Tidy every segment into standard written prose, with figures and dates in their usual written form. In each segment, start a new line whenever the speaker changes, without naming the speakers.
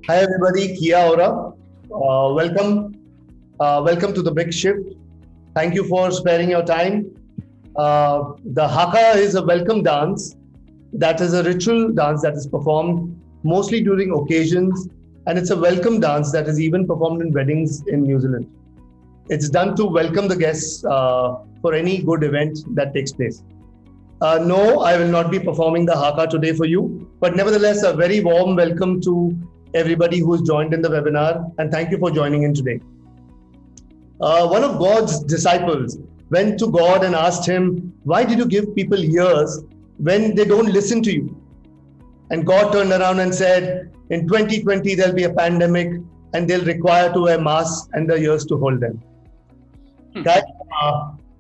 Hi everybody, Kia Ora. Welcome to the Big Shift. Thank you for sparing your time. The Haka is a welcome dance. That is a ritual dance that is performed mostly during occasions, and it's a welcome dance that is even performed in weddings in New Zealand. It's done to welcome the guests for any good event that takes place. No, I will not be performing the Haka today for you, but nevertheless, a very warm welcome to everybody who's joined in the webinar, and thank you for joining in today. One of God's disciples went to God and asked him, "Why did you give people ears when they don't listen to you?" And God turned around and said, "In 2020, there'll be a pandemic and they'll require to wear masks and the ears to hold them." Guys,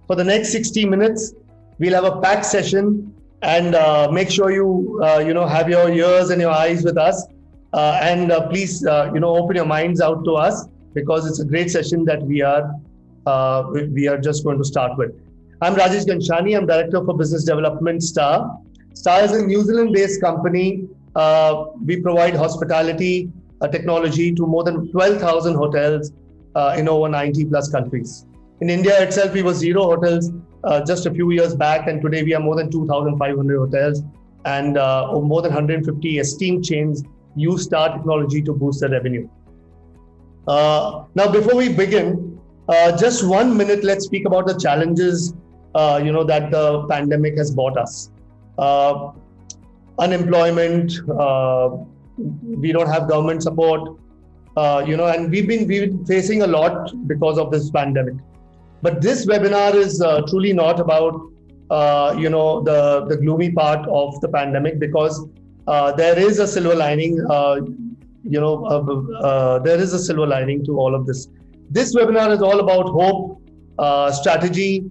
for the next 60 minutes, we'll have a packed session, and make sure you have your ears and your eyes with us, and please open your minds out to us, because it's a great session that we are just going to start with. I'm Rajesh Ganshani. I'm Director for Business Development, Star. Star is a New Zealand-based company. We provide hospitality technology to more than 12,000 hotels in over 90 plus countries. In India itself, we were 0 hotels just a few years back, and today we are more than 2,500 hotels, and more than 150 esteemed chains use Star technology to boost their revenue. Now, before we begin, just 1 minute, let's speak about the challenges that the pandemic has brought us. Unemployment, we don't have government support, and we've been facing a lot because of this pandemic. But this webinar is truly not about the gloomy part of the pandemic, because there is a silver lining. There is a silver lining to all of this. This webinar is all about hope, strategy.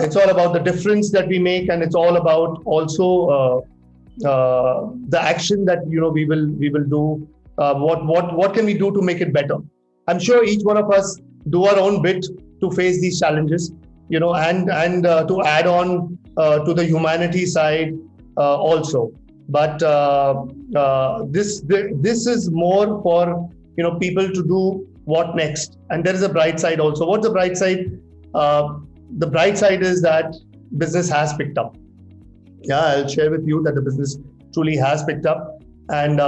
It's all about the difference that we make, and it's all about also the action that we will do. What can we do to make it better? I'm sure each one of us do our own bit to face these challenges, and to add on to the humanity side also. But this is more for people to do what next, and there is a bright side also. What's the bright side? The bright side is that business has picked up. Yeah, I'll share with you that the business truly has picked up, and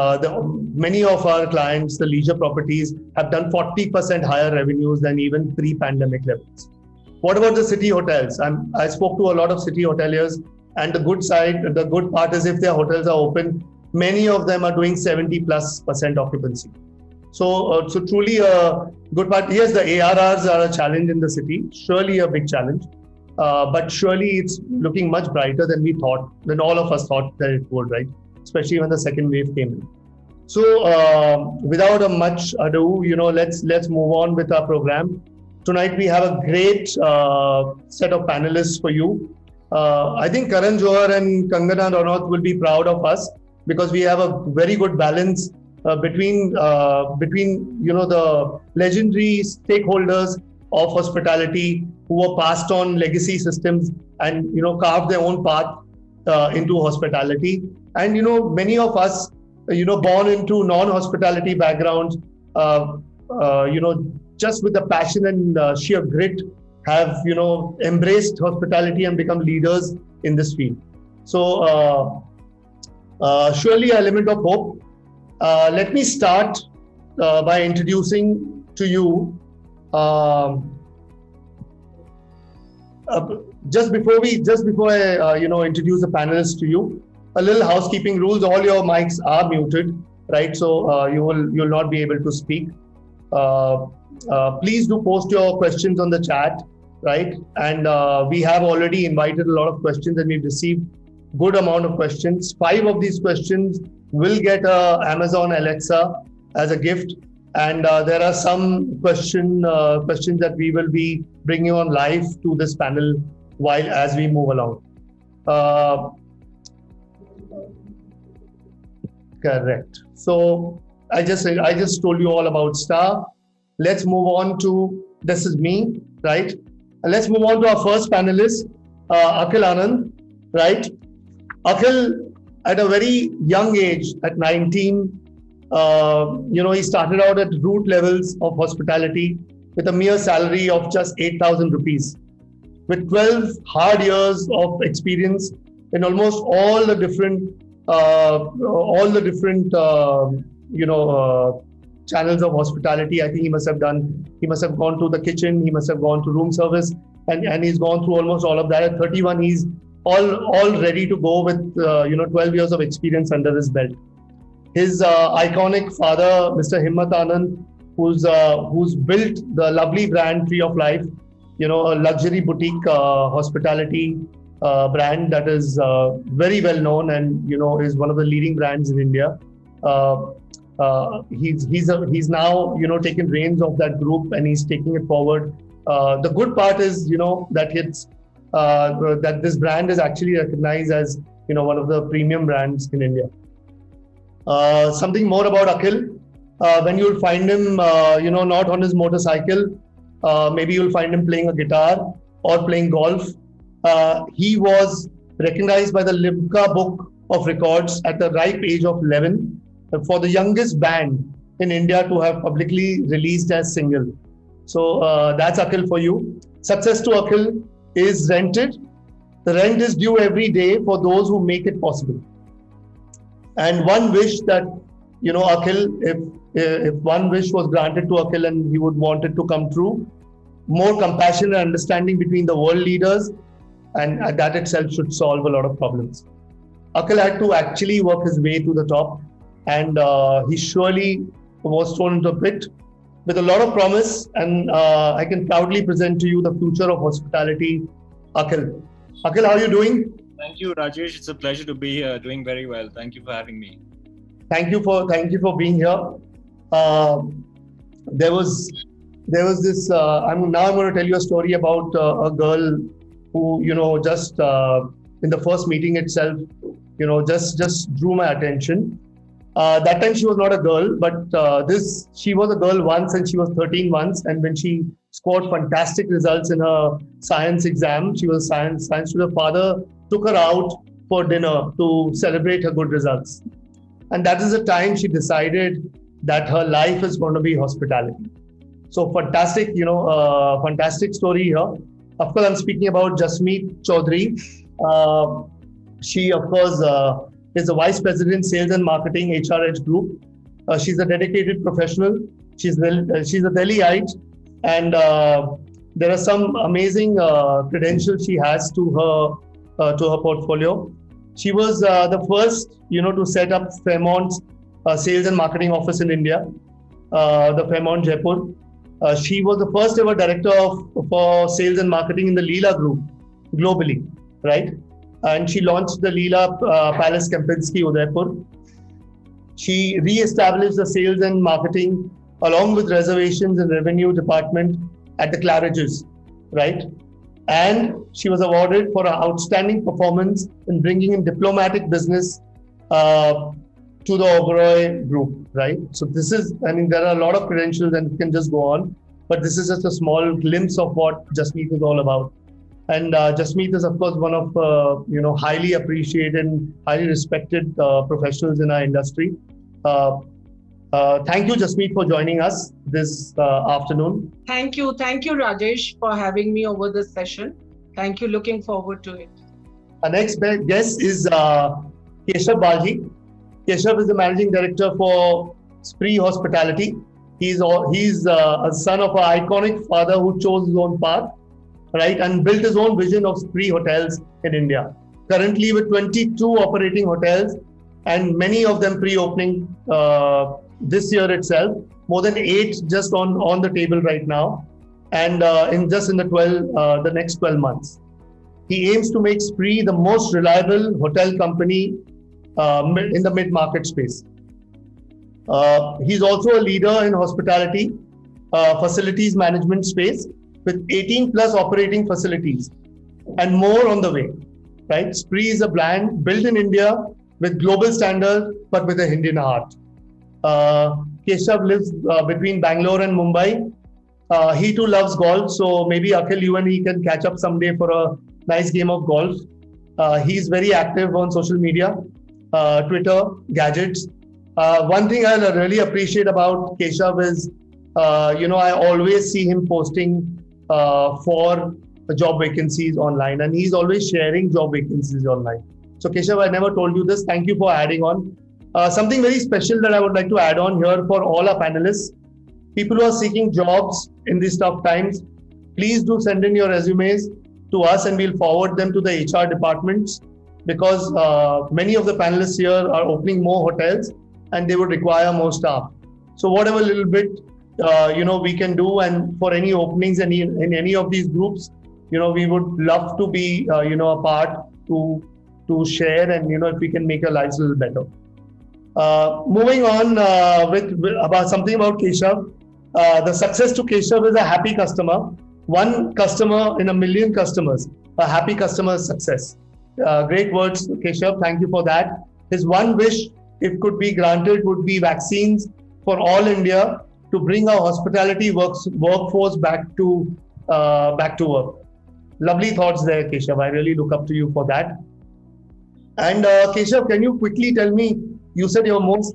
many of our clients, the leisure properties, have done 40% higher revenues than even pre-pandemic levels. What about the city hotels? I spoke to a lot of city hoteliers, and the good part is, if their hotels are open, many of them are doing 70+% occupancy. So truly a good part. Yes, the ARRs are a challenge in the city, surely a big challenge. But surely it's looking much brighter than all of us thought that it would, right? Especially when the second wave came in. So without a much ado, let's move on with our program. Tonight we have a great set of panelists for you. I think Karan Johar and Kangana Ranaut will be proud of us, because we have a very good balance between the legendary stakeholders of hospitality who were passed on legacy systems and carved their own path into hospitality, and many of us born into non-hospitality backgrounds, just with the passion and sheer grit, have embraced hospitality and become leaders in this field. So surely an element of hope. Let me start by introducing to you, just before I introduce the panelists to you, a little housekeeping rules. All your mics are muted, right? So you'll not be able to speak. Please do post your questions on the chat, right? And we have already invited a lot of questions, and we've received good amount of questions. 5 of these questions will get Amazon Alexa as a gift, and there are some questions that we will be bringing on live to this panel as we move along. Correct. So I just told you all about Star. Let's move on to, this is me, right? And let's move on to our first panelist, Akhil Anand, right? Akhil, at a very young age, at 19, He started out at root levels of hospitality with a mere salary of just 8,000 rupees. With 12 hard years of experience in almost all the different, channels of hospitality. I think he must have gone to the kitchen, he must have gone to room service, and he's gone through almost all of that. At 31, he's all ready to go with, 12 years of experience under his belt. His iconic father, Mr. Himmat Anand, who's built the lovely brand Tree of Life, a luxury boutique hospitality brand that is very well known and is one of the leading brands in India. He's now taken reins of that group and he's taking it forward. The good part is that this brand is actually recognized as one of the premium brands in India. Something more about Akhil. When you'll find him, not on his motorcycle, maybe you'll find him playing a guitar or playing golf. He was recognized by the Limca Book of Records at the ripe age of 11 for the youngest band in India to have publicly released as single. So that's Akhil for you. Success to Akhil is rented. The rent is due every day for those who make it possible. And one wish that, Akhil, if one wish was granted to Akhil and he would want it to come true, more compassion and understanding between the world leaders, and that itself should solve a lot of problems. Akhil had to actually work his way to the top, and he surely was thrown into a pit with a lot of promise, and I can proudly present to you the future of hospitality, Akhil. Akhil, how are you doing?
Thank you, Rajesh. It's a pleasure to be here. Doing very well. Thank you for having me.
Thank you for being here. There was this. I'm going to tell you a story about a girl who just in the first meeting itself, just drew my attention. That time she was not a girl, but she was a girl once, and she was 13 once. And when she scored fantastic results in her science exam, she was science student. Her father took her out for dinner to celebrate her good results. And that is the time she decided that her life is going to be hospitality. So fantastic, fantastic story here. Of course, I'm speaking about Jasmeet Chaudhary. She, of course, is the Vice President, Sales and Marketing, HRH Group. She's a dedicated professional. She's a Delhiite, and there are some amazing credentials she has to her portfolio. She was the first, to set up Fairmont's sales and marketing office in India, the Fairmont Jaipur. She was the first ever director for sales and marketing in the Leela Group globally, right? And she launched the Leela Palace Kempinski Udaipur. She re-established the sales and marketing along with reservations and revenue department at the Claridge's, right? And she was awarded for her outstanding performance in bringing in diplomatic business to the Oberoi Group, right? So there are a lot of credentials and it can just go on, but this is just a small glimpse of what Jasmeet is all about. And Jasmeet is, of course, one of highly appreciated, highly respected professionals in our industry. Thank you, Jasmeet, for joining us this afternoon.
Thank you, Rajesh, for having me over this session. Thank you. Looking forward to it.
Our next guest is Keshav Balji. Keshav is the managing director for Spree Hospitality. He's a son of an iconic father who chose his own path, right, and built his own vision of Spree hotels in India. Currently with 22 operating hotels and many of them pre-opening this year itself, more than 8 just on the table right now, and in the next 12 months. He aims to make Spree the most reliable hotel company in the mid-market space. He's also a leader in hospitality facilities management space with 18 plus operating facilities and more on the way, right? Spree is a brand built in India with global standards, but with a Indian heart. Keshav lives between Bangalore and Mumbai. He too loves golf, so maybe Akhil, you and he can catch up someday for a nice game of golf. He's very active on social media, Twitter, gadgets. One thing I really appreciate about Keshav is, I always see him posting for job vacancies online, and he's always sharing job vacancies online. So Keshav, I never told you this. Thank you for adding on. Something very special that I would like to add on here for all our panelists. People who are seeking jobs in these tough times, please do send in your resumes to us and we'll forward them to the HR departments, because many of the panelists here are opening more hotels and they would require more staff. So whatever little bit we can do, and for any openings in any of these groups, we would love to be a part to share, and if we can make our lives a little better. Moving on with about something about Keshav. The success to Keshav is a happy customer. One customer in a million customers. A happy customer is success. Great words, Keshav. Thank you for that. His one wish, if could be granted, would be vaccines for all India to bring our hospitality workforce back to work. Lovely thoughts there, Keshav. I really look up to you for that. And Keshav, can you quickly tell me, you said your most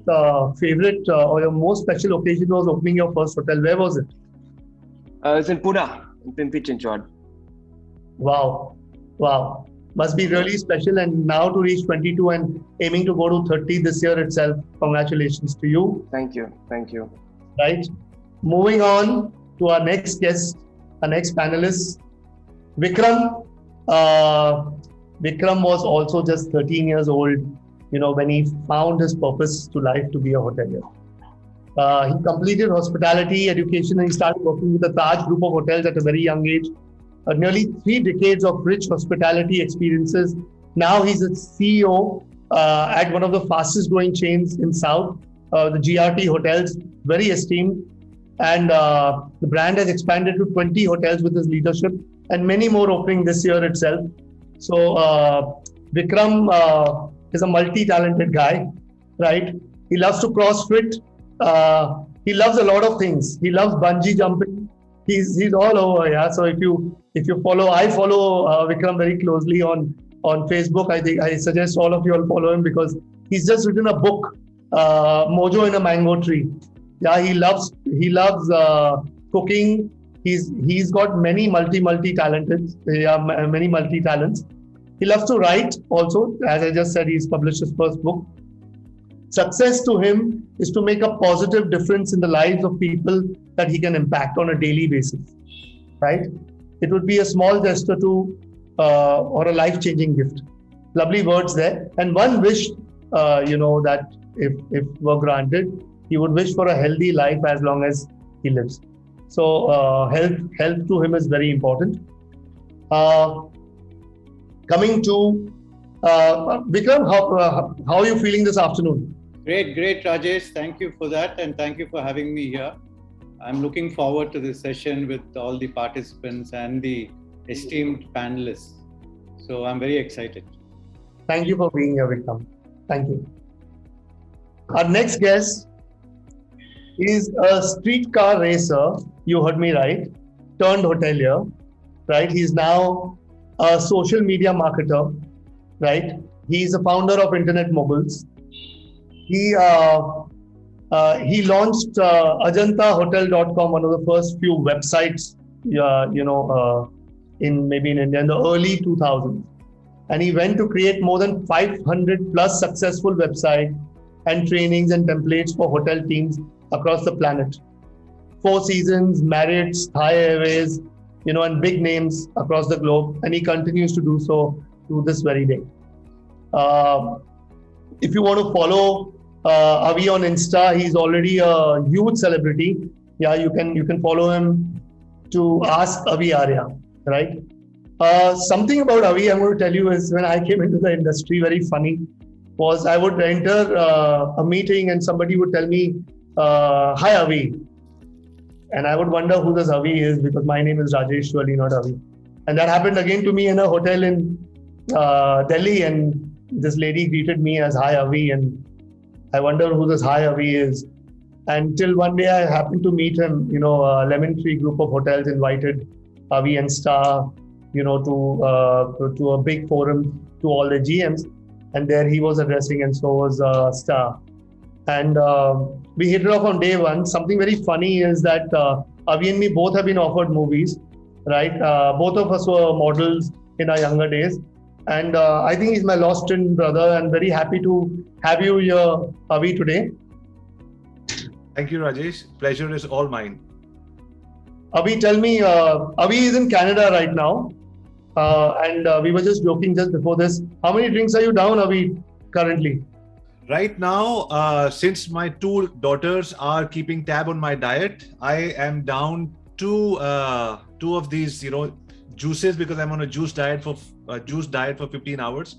favorite or your most special occasion was opening your first hotel. Where was it?
It's in Pune, in Pimpri-Chinchwad.
Wow. Must be really special. And now to reach 22 and aiming to go to 30 this year itself. Congratulations to you.
Thank you.
Right. Moving on to our next guest, our next panelist, Vikram. Vikram was also just 13 years old, when he found his purpose to life to be a hotelier. He completed hospitality education and he started working with the Taj Group of Hotels at a very young age. Nearly 3 decades of rich hospitality experiences. Now he's a CEO at one of the fastest growing chains in South, the GRT Hotels, very esteemed. And the brand has expanded to 20 hotels with his leadership and many more opening this year itself. So Vikram is a multi-talented guy, right? He loves to CrossFit. He loves a lot of things. He loves bungee jumping. He's all over, yeah. So if you follow, I follow Vikram very closely on Facebook. I suggest all of you all follow him because he's just written a book, Mojo in a Mango Tree. Yeah, he loves cooking. He's got many multi-talented, many multi-talents. He loves to write also. As I just said, he's published his first book. Success to him is to make a positive difference in the lives of people that he can impact on a daily basis, right? It would be a small gesture or a life-changing gift. Lovely words there. And one wish, that if were granted, he would wish for a healthy life as long as he lives. So health to him is very important. Coming to Vikram, how are you feeling this afternoon?
Great, Rajesh. Thank you for that, and thank you for having me here. I'm looking forward to this session with all the participants and the esteemed panelists. So I'm very excited.
Thank you for being here, Vikram. Thank you. Our next guest is a streetcar racer. You heard me right. Turned hotelier, right? He's now a social media marketer, right? He's a founder of Internet Moguls. He launched AjantaHotel.com, one of the first few websites, in India in the early 2000s. And he went to create more than 500 plus successful websites and trainings and templates for hotel teams across the planet. Four Seasons, Marriott, Thai Airways, and big names across the globe. And he continues to do so to this very day. If you want to follow Avi on Insta, he's already a huge celebrity. Yeah, you can follow him to Ask Avi Arya, right? Something about Avi I'm going to tell you is when I came into the industry, very funny, was I would enter a meeting and somebody would tell me, hi Avi. And I would wonder who this Avi is because my name is Rajesh, surely not Avi. And that happened again to me in a hotel in Delhi, and this lady greeted me as Hi Avi, and I wonder who this Hi Avi is. Until one day I happened to meet him, a Lemon Tree group of hotels invited Avi and Star, to a big forum to all the GMs, and there he was addressing, and so was Star. and we hit it off on day one. Something very funny is that Avi and me both have been offered movies, right? Both of us were models in our younger days, and I think he's my lost twin brother. And very happy to have you here, Avi, today.
Thank you, Rajesh. Pleasure is all mine.
Avi, tell me, Avi is in Canada right now, and we were just joking just before this. How many drinks are you down, Avi, currently?
Right now, since my two daughters are keeping tab on my diet, I am down two of these, juices, because I'm on a juice diet for 15 hours.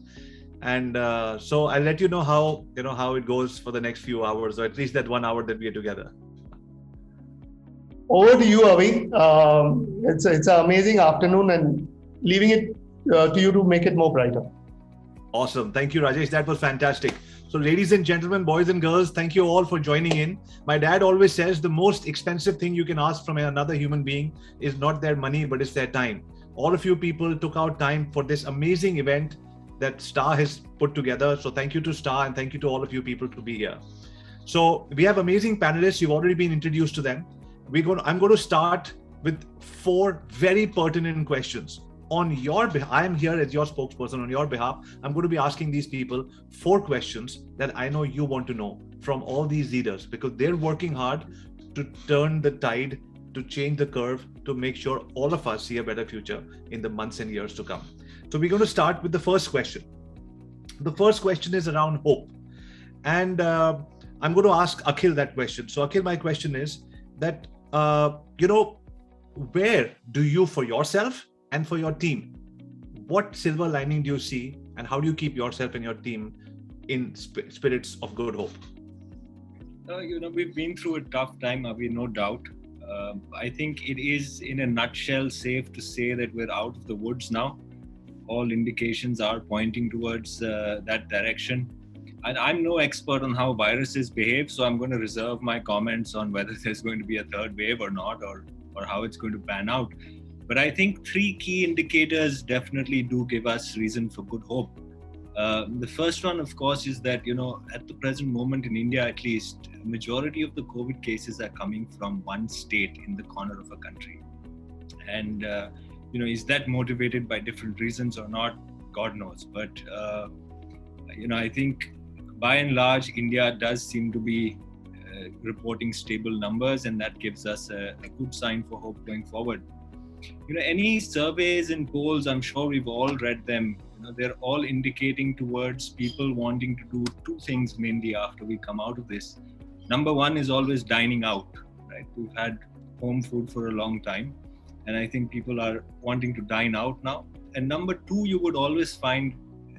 And so I'll let you know how it goes for the next few hours, or at least that 1 hour that we are together.
Over to you, Avi. It's an amazing afternoon, and leaving it to you to make it more brighter.
Awesome. Thank you, Rajesh. That was fantastic. So ladies and gentlemen, boys and girls, thank you all for joining in. My dad always says the most expensive thing you can ask from another human being is not their money, but it's their time. All of you people took out time for this amazing event that Star has put together. So thank you to Star, and thank you to all of you people to be here. So we have amazing panelists. You've already been introduced to them. I'm going to start with 4 very pertinent questions. On your behalf, I am here as your spokesperson. On your behalf, I'm going to be asking these people 4 questions that I know you want to know from all these leaders, because they're working hard to turn the tide, to change the curve, to make sure all of us see a better future in the months and years to come. So we're going to start with the first question. The first question is around hope. And I'm going to ask Akhil that question. So Akhil, my question is that, where do you, for yourself and for your team, what silver lining do you see, and how do you keep yourself and your team in spirits of good hope?
We've been through a tough time, Avi, no doubt. I think it is, in a nutshell, safe to say that we're out of the woods now. All indications are pointing towards that direction. And I'm no expert on how viruses behave, so I'm going to reserve my comments on whether there's going to be a third wave or not, or how it's going to pan out. But I think 3 key indicators definitely do give us reason for good hope. The first one, of course, is that, at the present moment in India, at least, a majority of the COVID cases are coming from one state in the corner of a country. And, is that motivated by different reasons or not? God knows. But, I think by and large, India does seem to be reporting stable numbers, and that gives us a good sign for hope going forward. Any surveys and polls, I'm sure we've all read them. They're all indicating towards people wanting to do 2 things mainly after we come out of this. Number 1 is always dining out, right? We've had home food for a long time, and I think people are wanting to dine out now. And number 2, you would always find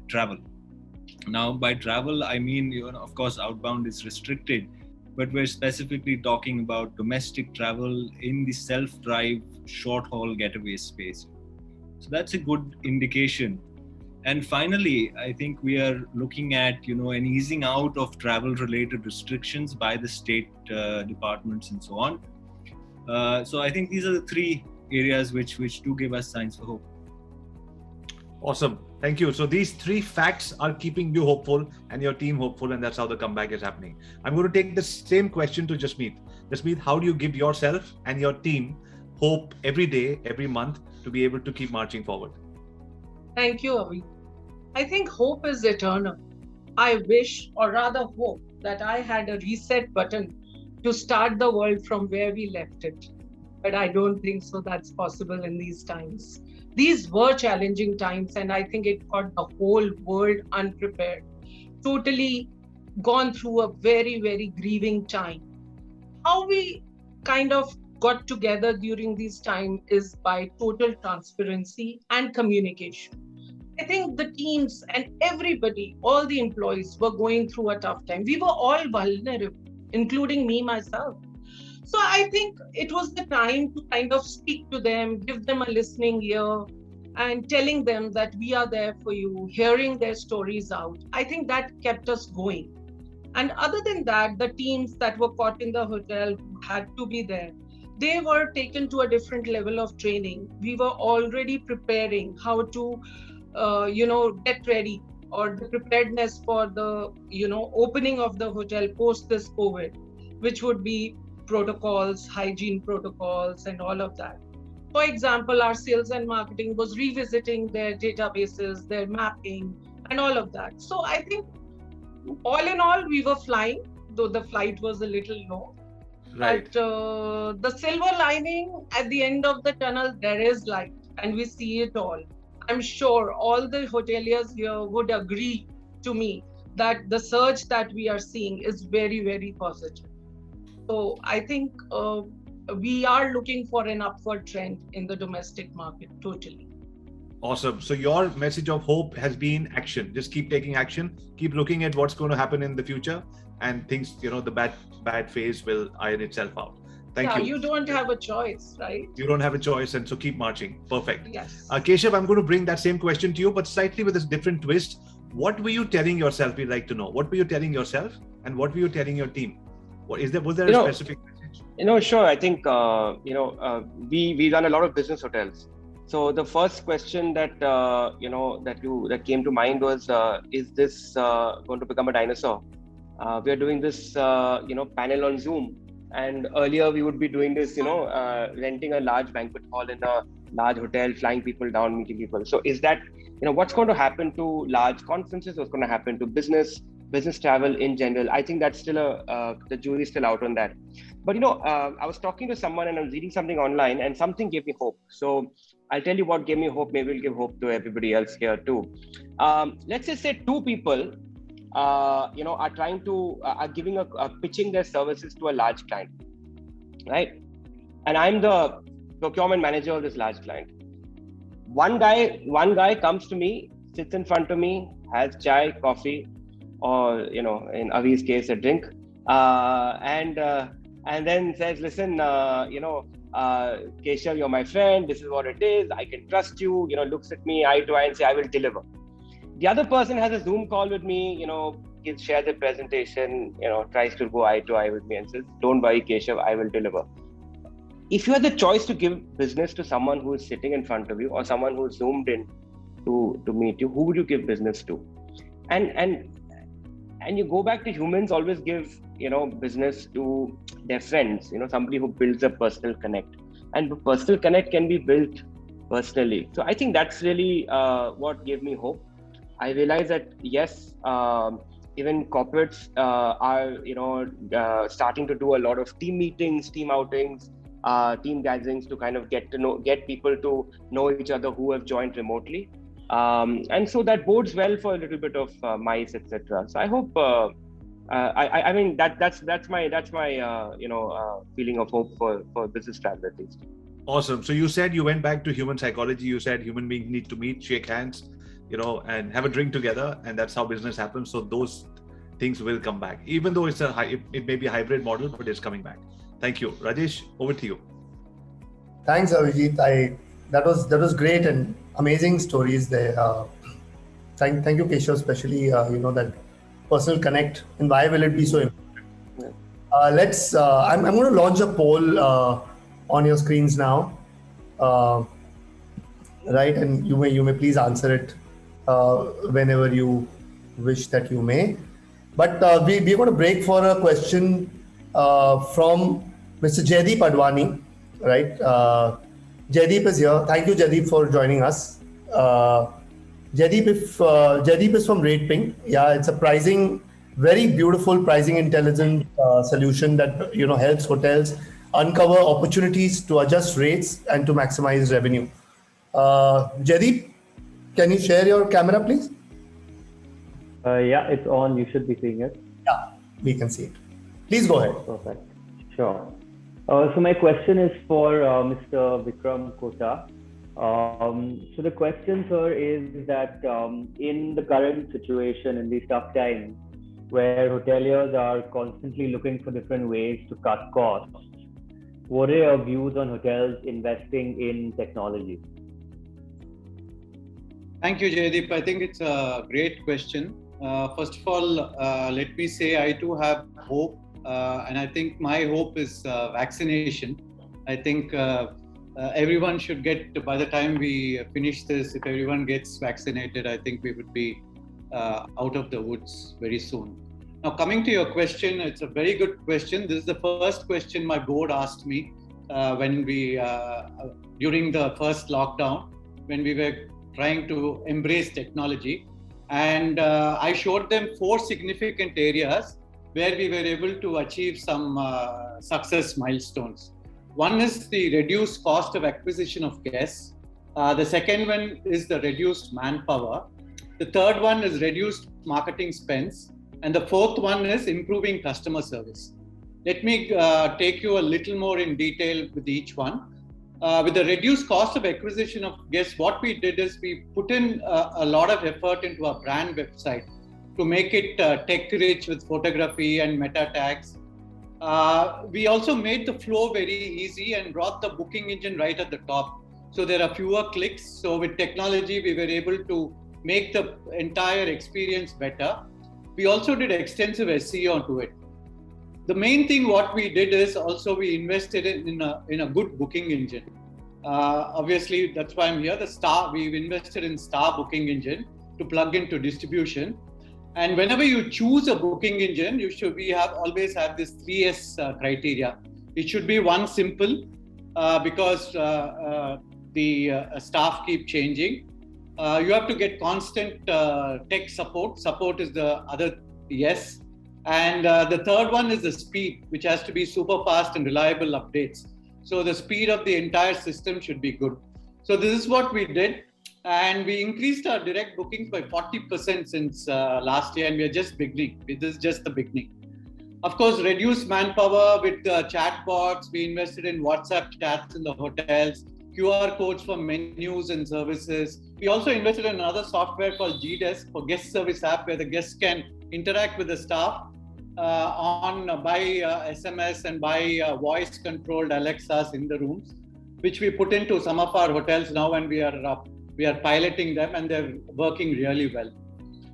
travel. Now, by travel, I mean, of course, outbound is restricted, but we're specifically talking about domestic travel in the self-drive short-haul getaway space. So that's a good indication. And finally, I think we are looking at, an easing out of travel-related restrictions by the state departments and so on. So I think these are the 3 areas which do give us signs for hope.
Awesome. Thank you. So these 3 facts are keeping you hopeful and your team hopeful, and that's how the comeback is happening. I'm going to take the same question to Jasmeet. Jasmeet, how do you give yourself and your team hope every day, every month, to be able to keep marching forward?
Thank you, Avi. I think hope is eternal. I wish, or rather hope, that I had a reset button to start the world from where we left it. But I don't think so that's possible in these times. These were challenging times, and I think it got the whole world unprepared. Totally gone through a very, very grieving time. How we kind of got together during this time is by total transparency and communication. I think the teams and everybody, all the employees were going through a tough time. We were all vulnerable, including me, myself. So I think it was the time to kind of speak to them, give them a listening ear, and telling them that we are there for you, hearing their stories out. I think that kept us going. And other than that, the teams that were caught in the hotel who had to be there, they were taken to a different level of training. We were already preparing how to, get ready or the preparedness for the, opening of the hotel post this COVID, which would be protocols, hygiene protocols, and all of that. For example, our sales and marketing was revisiting their databases, their mapping, and all of that. So I think all in all, we were flying, though the flight was a little low.
Right.
But the silver lining at the end of the tunnel, there is light, and we see it all. I'm sure all the hoteliers here would agree to me that the surge that we are seeing is very, very positive. So I think we are looking for an upward trend in the domestic market, totally.
Awesome. So your message of hope has been action. Just keep taking action. Keep looking at what's going to happen in the future, and things, the bad phase will iron itself out. Thank you.
You don't have a choice, right?
You don't have a choice, and so keep marching. Perfect.
Yes.
Keshav, I'm going to bring that same question to you, but slightly with a different twist. What were you telling yourself? We'd like to know. What were you telling yourself, and what were you telling your team? Was there a specific message?
Sure. I think we run a lot of business hotels. So the first question that that came to mind was, is this going to become a dinosaur? We are doing this panel on Zoom, and earlier we would be doing this renting a large banquet hall in a large hotel, flying people down, meeting people. So is that what's going to happen to large conferences? What's going to happen to business travel in general? I think that's still the jury's still out on that. But I was talking to someone and I was reading something online, and something gave me hope. So I'll tell you what gave me hope. Maybe it'll give hope to everybody else here too. Let's just say two people, are trying to are pitching their services to a large client, right? And I'm the procurement manager of this large client. One guy comes to me, sits in front of me, has chai, coffee, or in Avi's case, a drink, and then says, listen, Keshav, you're my friend. This is what it is. I can trust you. Looks at me eye to eye and say, I will deliver. The other person has a Zoom call with me, shares a presentation, tries to go eye to eye with me and says, don't worry, Keshav, I will deliver. If you had the choice to give business to someone who is sitting in front of you, or someone who is zoomed in to meet you, who would you give business to? And you go back to humans always give, business to their friends, somebody who builds a personal connect. And the personal connect can be built personally. So I think that's really what gave me hope. I realized that, yes, even corporates are, starting to do a lot of team meetings, team outings, team gatherings to kind of get people to know each other who have joined remotely. And so that bodes well for a little bit of MICE, etc. So I hope, I mean, that's my feeling of hope for business travel at least.
Awesome. So you said you went back to human psychology. You said human beings need to meet, shake hands, and have a drink together, and that's how business happens. So those things will come back, even though it may be a hybrid model, but it's coming back. Thank you, Rajesh. Over to you.
Thanks, Abhijit. That was great and amazing stories there. Thank you, Keshav, especially that personal connect, and why will it be so important? Yeah. I'm going to launch a poll on your screens now, right? And you may please answer it whenever you wish that you may. But we're going to break for a question from Mr. Jaideep Advani, right? Jaideep is here. Thank you, Jaideep, for joining us. Jaideep is from RatePing. Yeah, it's a very beautiful pricing intelligent solution that helps hotels uncover opportunities to adjust rates and to maximize revenue. Jaideep, can you share your camera, please?
Yeah, it's on. You should be seeing it.
Yeah, we can see it. Please go ahead.
Perfect. Sure. So my question is for Mr. Vikram Kota. So the question, sir, is that in the current situation, in these tough times, where hoteliers are constantly looking for different ways to cut costs, what are your views on hotels investing in technology?
Thank you, Jaideep. I think it's a great question. First of all, let me say I too have hope. And I think my hope is vaccination. I think everyone should get, by the time we finish this, if everyone gets vaccinated, I think we would be out of the woods very soon. Now, coming to your question, it's a very good question. This is the first question my board asked me when we, during the first lockdown, when we were trying to embrace technology. And I showed them 4 significant areas where we were able to achieve some success milestones. One is the reduced cost of acquisition of guests. The second one is the reduced manpower. The third one is reduced marketing spends. And the fourth one is improving customer service. Let me take you a little more in detail with each one. With the reduced cost of acquisition of guests, what we did is we put in a lot of effort into our brand website to make it tech-rich with photography and meta tags. We also made the flow very easy and brought the booking engine right at the top. So there are fewer clicks. So with technology, we were able to make the entire experience better. We also did extensive SEO to it. The main thing what we did is also we invested in a good booking engine. Obviously, that's why I'm here. We've invested in Star booking engine to plug into distribution. And whenever you choose a booking engine, always have this 3S criteria. It should be one, simple, because the staff keep changing. You have to get constant tech support. Support is the other yes. And the third one is the speed, which has to be super fast and reliable updates. So the speed of the entire system should be good. So this is what we did. And we increased our direct bookings by 40% since last year. And we are just beginning. This is just the beginning. Of course, reduced manpower with chatbots. We invested in WhatsApp chats in the hotels, QR codes for menus and services. We also invested in another software called Gdesk for guest service app, where the guests can interact with the staff by SMS and by voice controlled Alexas in the rooms, which we put into some of our hotels now, and we are piloting them, and they're working really well.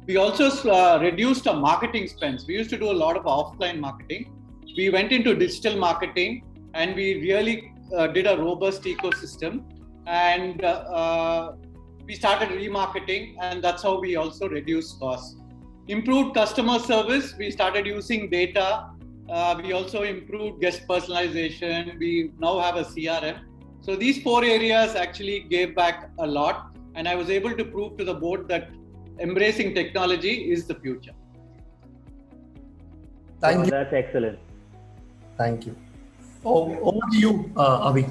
We also reduced our marketing spends. We used to do a lot of offline marketing. We went into digital marketing, and we really did a robust ecosystem, and we started remarketing, and that's how we also reduced costs. Improved customer service. We started using data. We also improved guest personalization. We now have a CRM. So these 4 areas actually gave back a lot, and I was able to prove to the board that embracing technology is the future.
Thank you.
That's excellent.
Thank you. Over to you, Avi.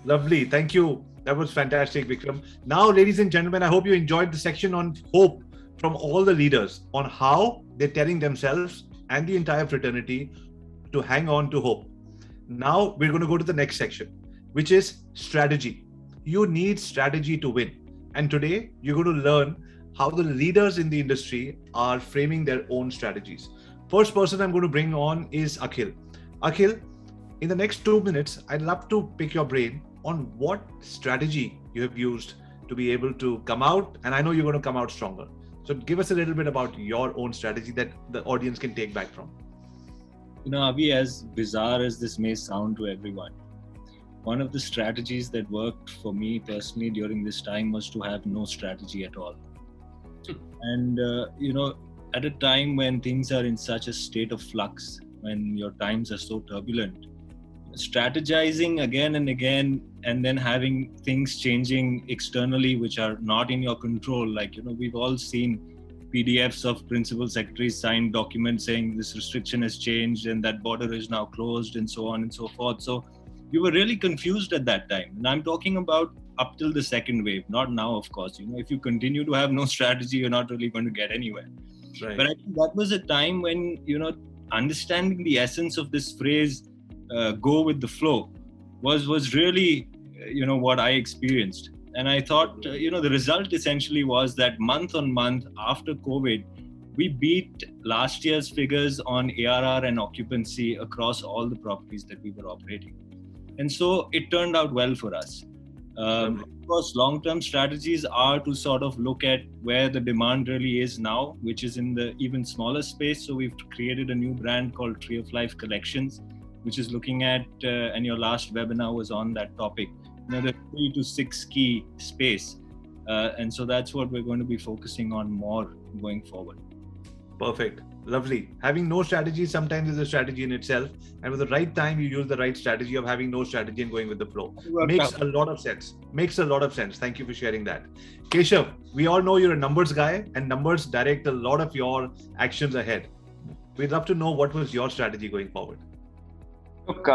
Lovely. Thank you. That was fantastic, Vikram. Now, ladies and gentlemen, I hope you enjoyed the section on hope from all the leaders on how they're telling themselves and the entire fraternity to hang on to hope. Now, we're going to go to the next section, which is strategy. You need strategy to win. And today, you're going to learn how the leaders in the industry are framing their own strategies. First person I'm going to bring on is Akhil. Akhil, in the next 2 minutes, I'd love to pick your brain on what strategy you have used to be able to come out. And I know you're going to come out stronger. So give us a little bit about your own strategy that the audience can take back from.
You know, Avi, as bizarre as this may sound to everyone, one of the strategies that worked for me personally during this time was to have no strategy at all. And, you know, at a time when things are in such a state of flux, when your times are so turbulent, strategizing again and again, and then having things changing externally which are not in your control. Like, you know, we've all seen PDFs of principal secretaries signed documents saying this restriction has changed and that border is now closed and so on and so forth. So we were really confused at that time. And I'm talking about up till the second wave, not now, of course. You know, if you continue to have no strategy, you're not really going to get anywhere.
Right.
But I think that was a time when, you know, understanding the essence of this phrase, go with the flow, was really, you know, what I experienced. And I thought, you know, the result essentially was that month on month after COVID, we beat last year's figures on ARR and occupancy across all the properties that we were operating. And so it turned out well for us. Of course, long-term strategies are to sort of look at where the demand really is now, which is in the even smaller space. So we've created a new brand called Tree of Life Collections, which is looking at, and your last webinar was on that topic, you know, the 3 to 6 key space. And so that's what we're going to be focusing on more going forward.
Perfect. Lovely. Having no strategy sometimes is a strategy in itself. And with the right time, you use the right strategy of having no strategy and going with the flow. Makes a lot of sense. Makes a lot of sense. Thank you for sharing that. Keshav, we all know you're a numbers guy and numbers direct a lot of your actions ahead. We'd love to know what was your strategy going forward.
Look,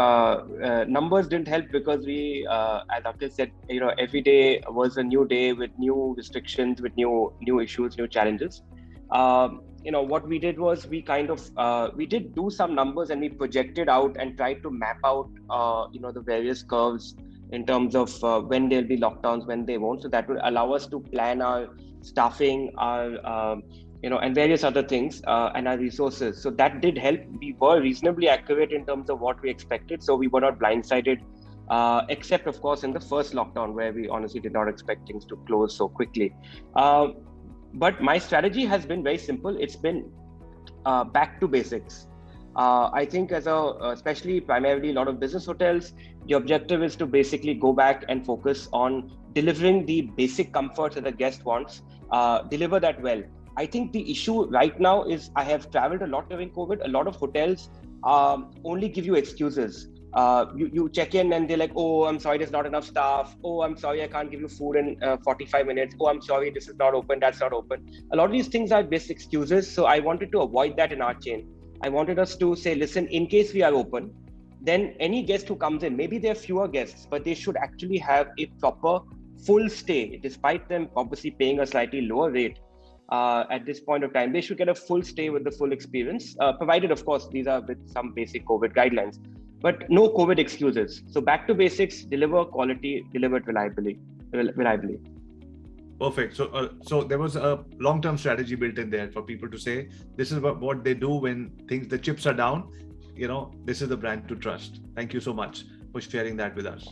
numbers didn't help because we, as Akhil said, every day was a new day with new restrictions, with new issues, new challenges. What we did was we did do some numbers and we projected out and tried to map out, the various curves in terms of when there'll be lockdowns, when they won't. So that will allow us to plan our staffing, our and various other things and our resources. So that did help. We were reasonably accurate in terms of what we expected. So we were not blindsided, except of course in the first lockdown where we honestly did not expect things to close so quickly. But my strategy has been very simple. It's been back to basics. I think especially primarily a lot of business hotels, the objective is to basically go back and focus on delivering the basic comforts that the guest wants, deliver that well. I think the issue right now is I have traveled a lot during COVID. A lot of hotels only give you excuses. You check in and they're like, oh, I'm sorry, there's not enough staff. Oh, I'm sorry, I can't give you food in 45 minutes. Oh, I'm sorry, this is not open, that's not open. A lot of these things are basic excuses. So I wanted to avoid that in our chain. I wanted us to say, listen, in case we are open, then any guest who comes in, maybe there are fewer guests, but they should actually have a proper full stay, despite them obviously paying a slightly lower rate. At this point of time, they should get a full stay with the full experience, provided, of course, these are with some basic COVID guidelines, but no COVID excuses. So back to basics, deliver quality, deliver it reliably.
Perfect. So there was a long-term strategy built in there for people to say, this is what they do when the chips are down. This is the brand to trust. Thank you so much for sharing that with us.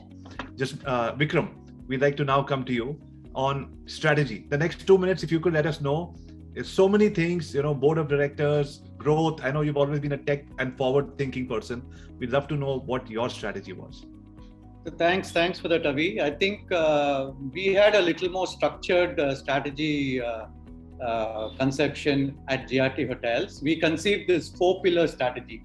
Just Vikram, we'd like to now come to you on strategy. The next 2 minutes, if you could let us know, there's so many things, board of directors, growth. I know you've always been a tech and forward thinking person. We'd love to know what your strategy was.
So thanks for that, Avi. I think we had a little more structured strategy conception at GRT Hotels. We conceived this 4-pillar strategy.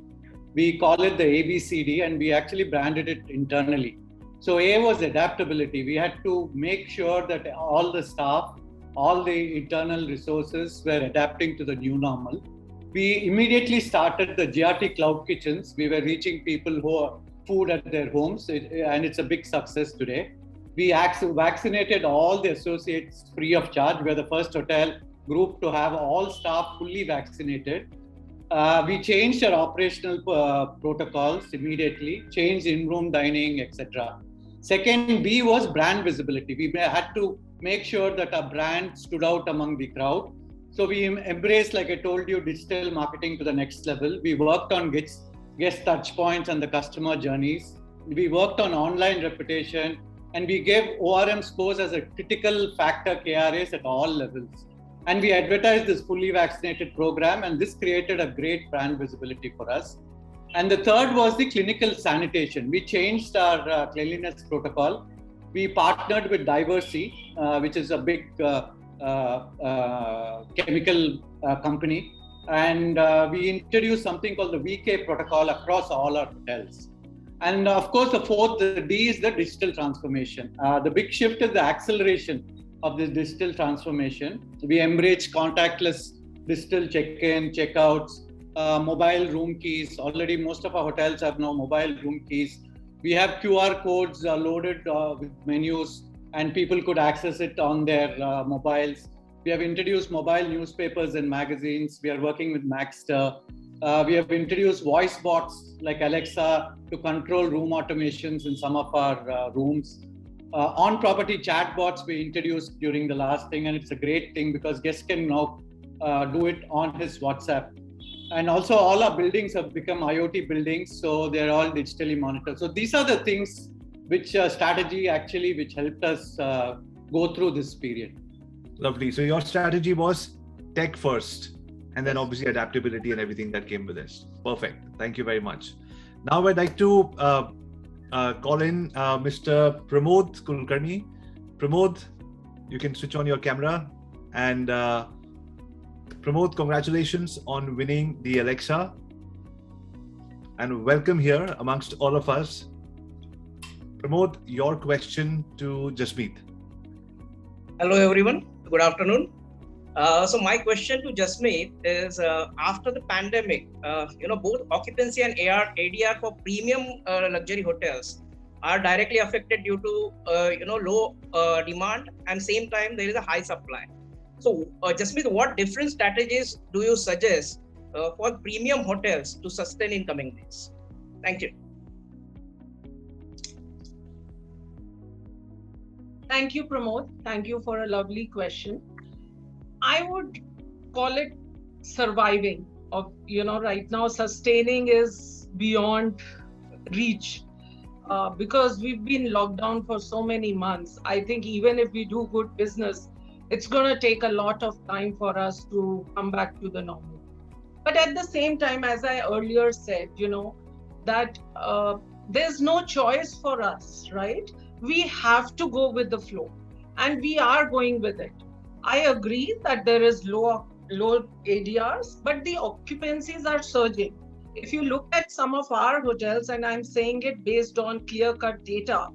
We call it the ABCD, and we actually branded it internally. So A was adaptability. We had to make sure that all the staff, all the internal resources were adapting to the new normal. We immediately started the GRT Cloud Kitchens. We were reaching people who are food at their homes, and it's a big success today. We vaccinated all the associates free of charge. We're the first hotel group to have all staff fully vaccinated. We changed our operational protocols immediately, changed in-room dining, etc. Second, B was brand visibility. We had to make sure that our brand stood out among the crowd. So we embraced, like I told you, digital marketing to the next level. We worked on guest touch points and the customer journeys. We worked on online reputation, and we gave ORM scores as a critical factor KRAs at all levels. And we advertised this fully vaccinated program, and this created a great brand visibility for us. And the third was the clinical sanitation. We changed our cleanliness protocol. We partnered with Diversey, which is a big chemical company. And we introduced something called the VK protocol across all our hotels. And of course, the fourth, the D, is the digital transformation. The big shift is the acceleration of this digital transformation. We embraced contactless digital check-in, check-outs, mobile room keys. Already most of our hotels have now mobile room keys. We have QR codes loaded with menus, and people could access it on their mobiles. We have introduced mobile newspapers and magazines. We are working with Maxter. We have introduced voice bots like Alexa to control room automations in some of our rooms. On-property chatbots we introduced during the last thing, and it's a great thing because guests can now do it on his WhatsApp. And also all our buildings have become IoT buildings, so they're all digitally monitored. So these are the things which strategy actually which helped us go through this period.
Lovely. So your strategy was tech first, and then obviously adaptability and everything that came with this. Perfect. Thank you very much. Now I'd like to call in Mr. Pramod Kulkarni. Pramod, You can switch on your camera. And Pramod, congratulations on winning the Alexa. And welcome here amongst all of us. Pramod, your question to Jasmeet.
Hello everyone, good afternoon. So my question to Jasmeet is, after the pandemic, both occupancy and ADR for premium luxury hotels are directly affected due to low demand, and same time there is a high supply. So Jasmeet, what different strategies do you suggest for premium hotels to sustain in coming days? Thank you.
Thank you, Pramod. Thank you for a lovely question. I would call it surviving. Right now, sustaining is beyond reach because we've been locked down for so many months. I think even if we do good business, it's going to take a lot of time for us to come back to the normal. But at the same time, as I earlier said, that there's no choice for us, right? We have to go with the flow, and we are going with it. I agree that there is low ADRs, but the occupancies are surging. If you look at some of our hotels, and I'm saying it based on clear-cut data,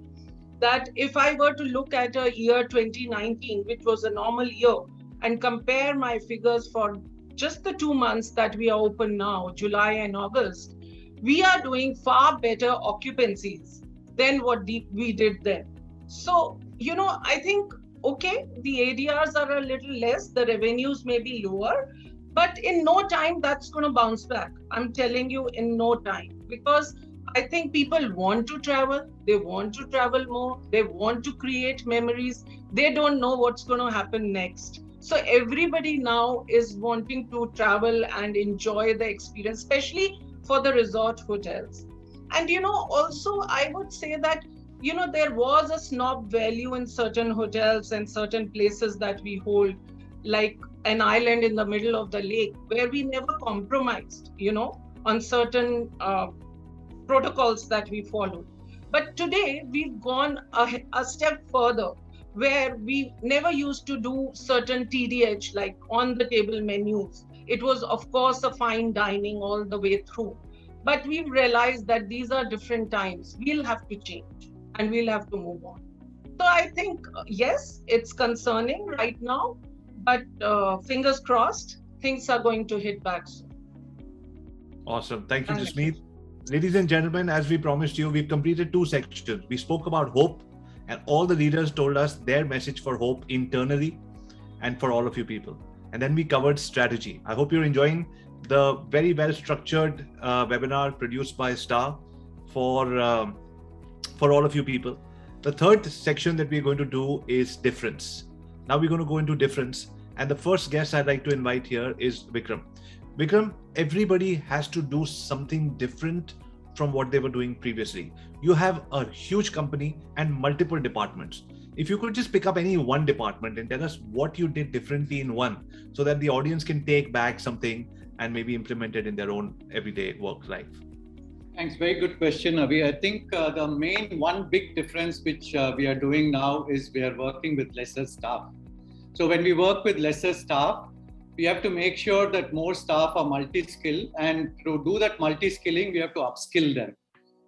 that if I were to look at a year 2019, which was a normal year, and compare my figures for just the 2 months that we are open now, July and August, we are doing far better occupancies than what we did then. So, I think, okay, the ADRs are a little less, the revenues may be lower, but in no time that's going to bounce back. I'm telling you, in no time, because I think people want to travel, they want to travel more, they want to create memories, they don't know what's going to happen next. So everybody now is wanting to travel and enjoy the experience, especially for the resort hotels. And also I would say that there was a snob value in certain hotels and certain places that we hold, like an island in the middle of the lake, where we never compromised, on certain protocols that we followed. But today we've gone a step further, where we never used to do certain TDH, like on the table menus. It was, of course, a fine dining all the way through. But we've realized that these are different times. We'll have to change and we'll have to move on. So I think, yes, it's concerning right now, but fingers crossed, things are going to hit back soon.
Awesome. Thank you, Jasmeet. Ladies and gentlemen, as we promised you, we've completed 2 sections. We spoke about hope, and all the leaders told us their message for hope internally and for all of you people. And then we covered strategy. I hope you're enjoying the very well structured webinar produced by Star for all of you people. The third section that we're going to do is difference. Now we're going to go into difference. And the first guest I'd like to invite here is Vikram. Vikram, everybody has to do something different from what they were doing previously. You have a huge company and multiple departments. If you could just pick up any one department and tell us what you did differently in one, so that the audience can take back something and maybe implement it in their own everyday work life.
Thanks. Very good question, Avi. I think the main one big difference which we are doing now is we are working with lesser staff. So when we work with lesser staff, we have to make sure that more staff are multi-skilled, and to do that multi-skilling, we have to upskill them.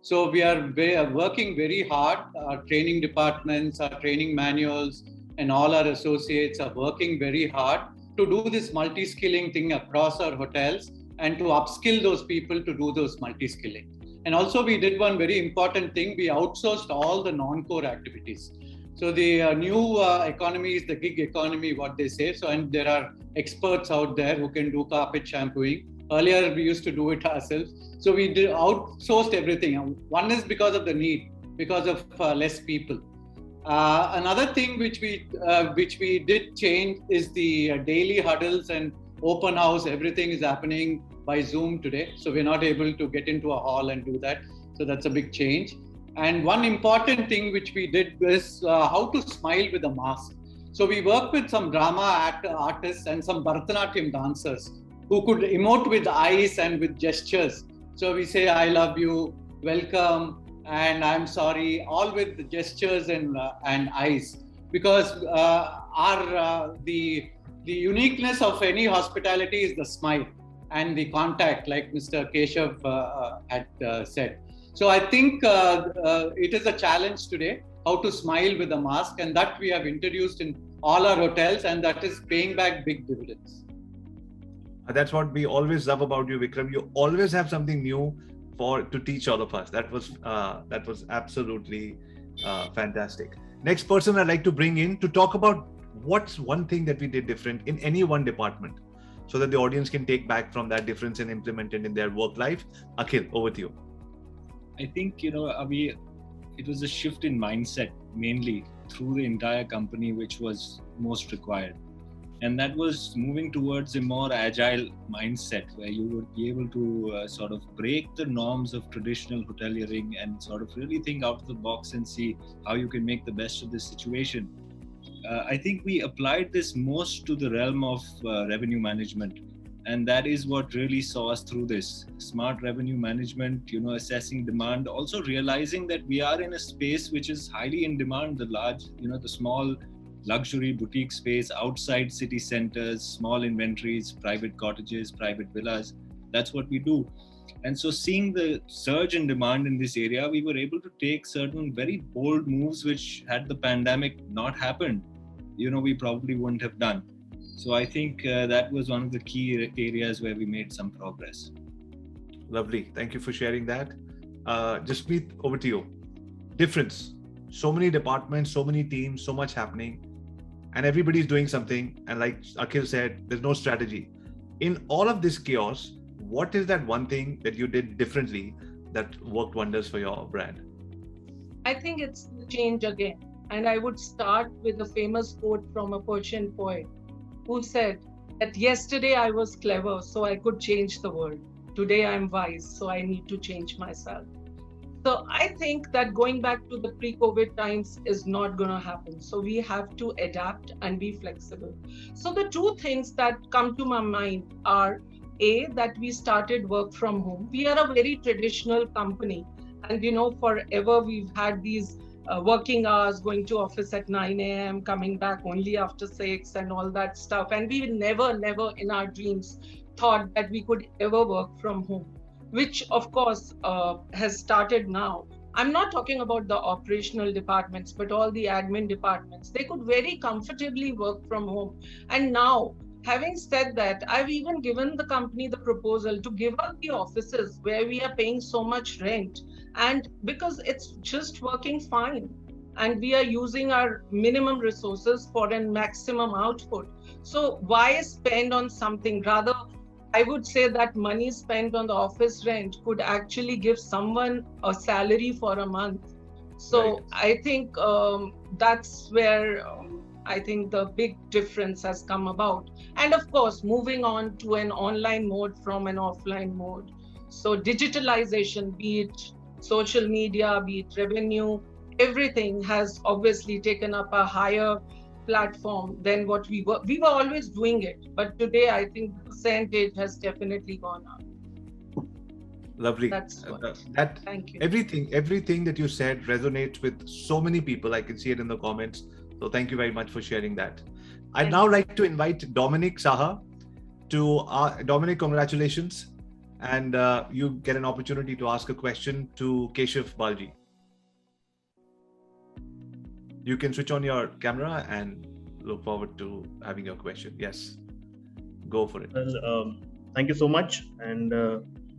So we are working very hard. Our training departments, our training manuals, and all our associates are working very hard to do this multi-skilling thing across our hotels and to upskill those people to do those multi-skilling. And also we did one very important thing. We outsourced all the non-core activities. So the new economy is the gig economy, what they say. So, and there are experts out there who can do carpet shampooing. Earlier, we used to do it ourselves. So we outsourced everything. One is because of the need, because of less people. Another thing which we did change is the daily huddles and open house. Everything is happening by Zoom today. So we're not able to get into a hall and do that. So that's a big change. And one important thing which we did was how to smile with a mask. So we worked with some drama artists and some Bharatanatyam dancers who could emote with eyes and with gestures. So we say, I love you, welcome, and I'm sorry, all with the gestures and eyes. because the uniqueness of any hospitality is the smile and the contact, like Mr. Keshav had said. So I think it is a challenge today how to smile with a mask, and that we have introduced in all our hotels, and that is paying back big dividends.
That's what we always love about you, Vikram. You always have something new to teach all of us. That was absolutely fantastic. Next person I'd like to bring in to talk about what's one thing that we did different in any one department, so that the audience can take back from that difference and implement it in their work life. Akhil, over to you.
I think, Abhi, it was a shift in mindset mainly through the entire company, which was most required. And that was moving towards a more agile mindset where you would be able to sort of break the norms of traditional hoteliering and sort of really think out of the box and see how you can make the best of this situation. I think we applied this most to the realm of revenue management. And that is what really saw us through this. Smart revenue management, assessing demand, also realizing that we are in a space which is highly in demand, the small luxury boutique space outside city centers, small inventories, private cottages, private villas. That's what we do. And so seeing the surge in demand in this area, we were able to take certain very bold moves, which had the pandemic not happened, we probably wouldn't have done. So I think that was one of the key areas where we made some progress.
Lovely. Thank you for sharing that. Jasmeet, over to you. Difference. So many departments, so many teams, so much happening, and everybody's doing something. And like Akhil said, there's no strategy. In all of this chaos, what is that one thing that you did differently that worked wonders for your brand?
I think it's the change again. And I would start with a famous quote from a Persian poet who said that yesterday I was clever, so I could change the world. Today I'm wise, so I need to change myself. So I think that going back to the pre-COVID times is not going to happen. So we have to adapt and be flexible. So the two things that come to my mind are A, that we started work from home. We are a very traditional company. And forever we've had these working hours, going to office at 9 a.m., coming back only after 6 and all that stuff. And we never in our dreams thought that we could ever work from home, which of course has started now. I'm not talking about the operational departments, but all the admin departments. They could very comfortably work from home. And now, having said that, I've even given the company the proposal to give up the offices where we are paying so much rent, and because it's just working fine and we are using our minimum resources for a maximum output. So why spend on something? Rather, I would say that money spent on the office rent could actually give someone a salary for a month. So right. I think that's where I think the big difference has come about. And of course, moving on to an online mode from an offline mode. So digitalization, be it social media, be it revenue, everything has obviously taken up a higher platform than what we were. We were always doing it, but today I think the percentage has definitely gone up.
Lovely.
That's thank you.
Everything that you said resonates with so many people. I can see it in the comments. So thank you very much for sharing that. I'd now like to invite Dominic Saha to Dominic, congratulations. And you get an opportunity to ask a question to Keshav Balji. You can switch on your camera and look forward to having your question. Yes, go for it.
Well, thank you so much. And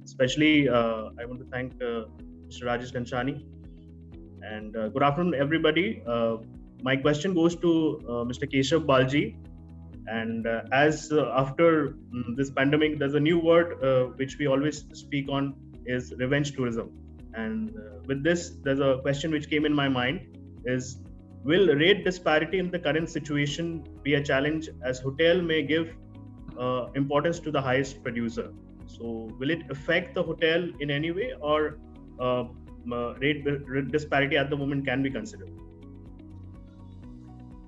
especially, I want to thank Mr. Rajesh Ganchani. And good afternoon, everybody. My question goes to Mr. Keshav Balji. And as after this pandemic, there's a new word which we always speak on is revenge tourism. And with this, there's a question which came in my mind is, will rate disparity in the current situation be a challenge as hotel may give importance to the highest producer? So will it affect the hotel in any way, or rate disparity at the moment can be considered?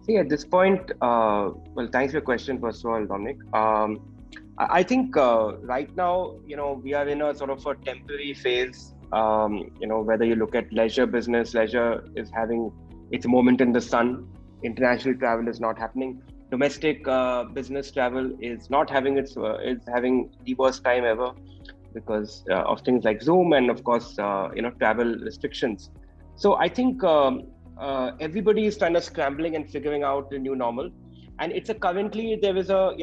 See, at this point, well, thanks for your question, first of all, Dominic. I think right now, we are in a sort of a temporary phase. Whether you look at leisure business, leisure is having its moment in the sun. international travel is not happening. Domestic business travel is not having is having the worst time ever because of things like Zoom and of course travel restrictions. So I think everybody is kind of scrambling and figuring out the new normal, and it's currently there's a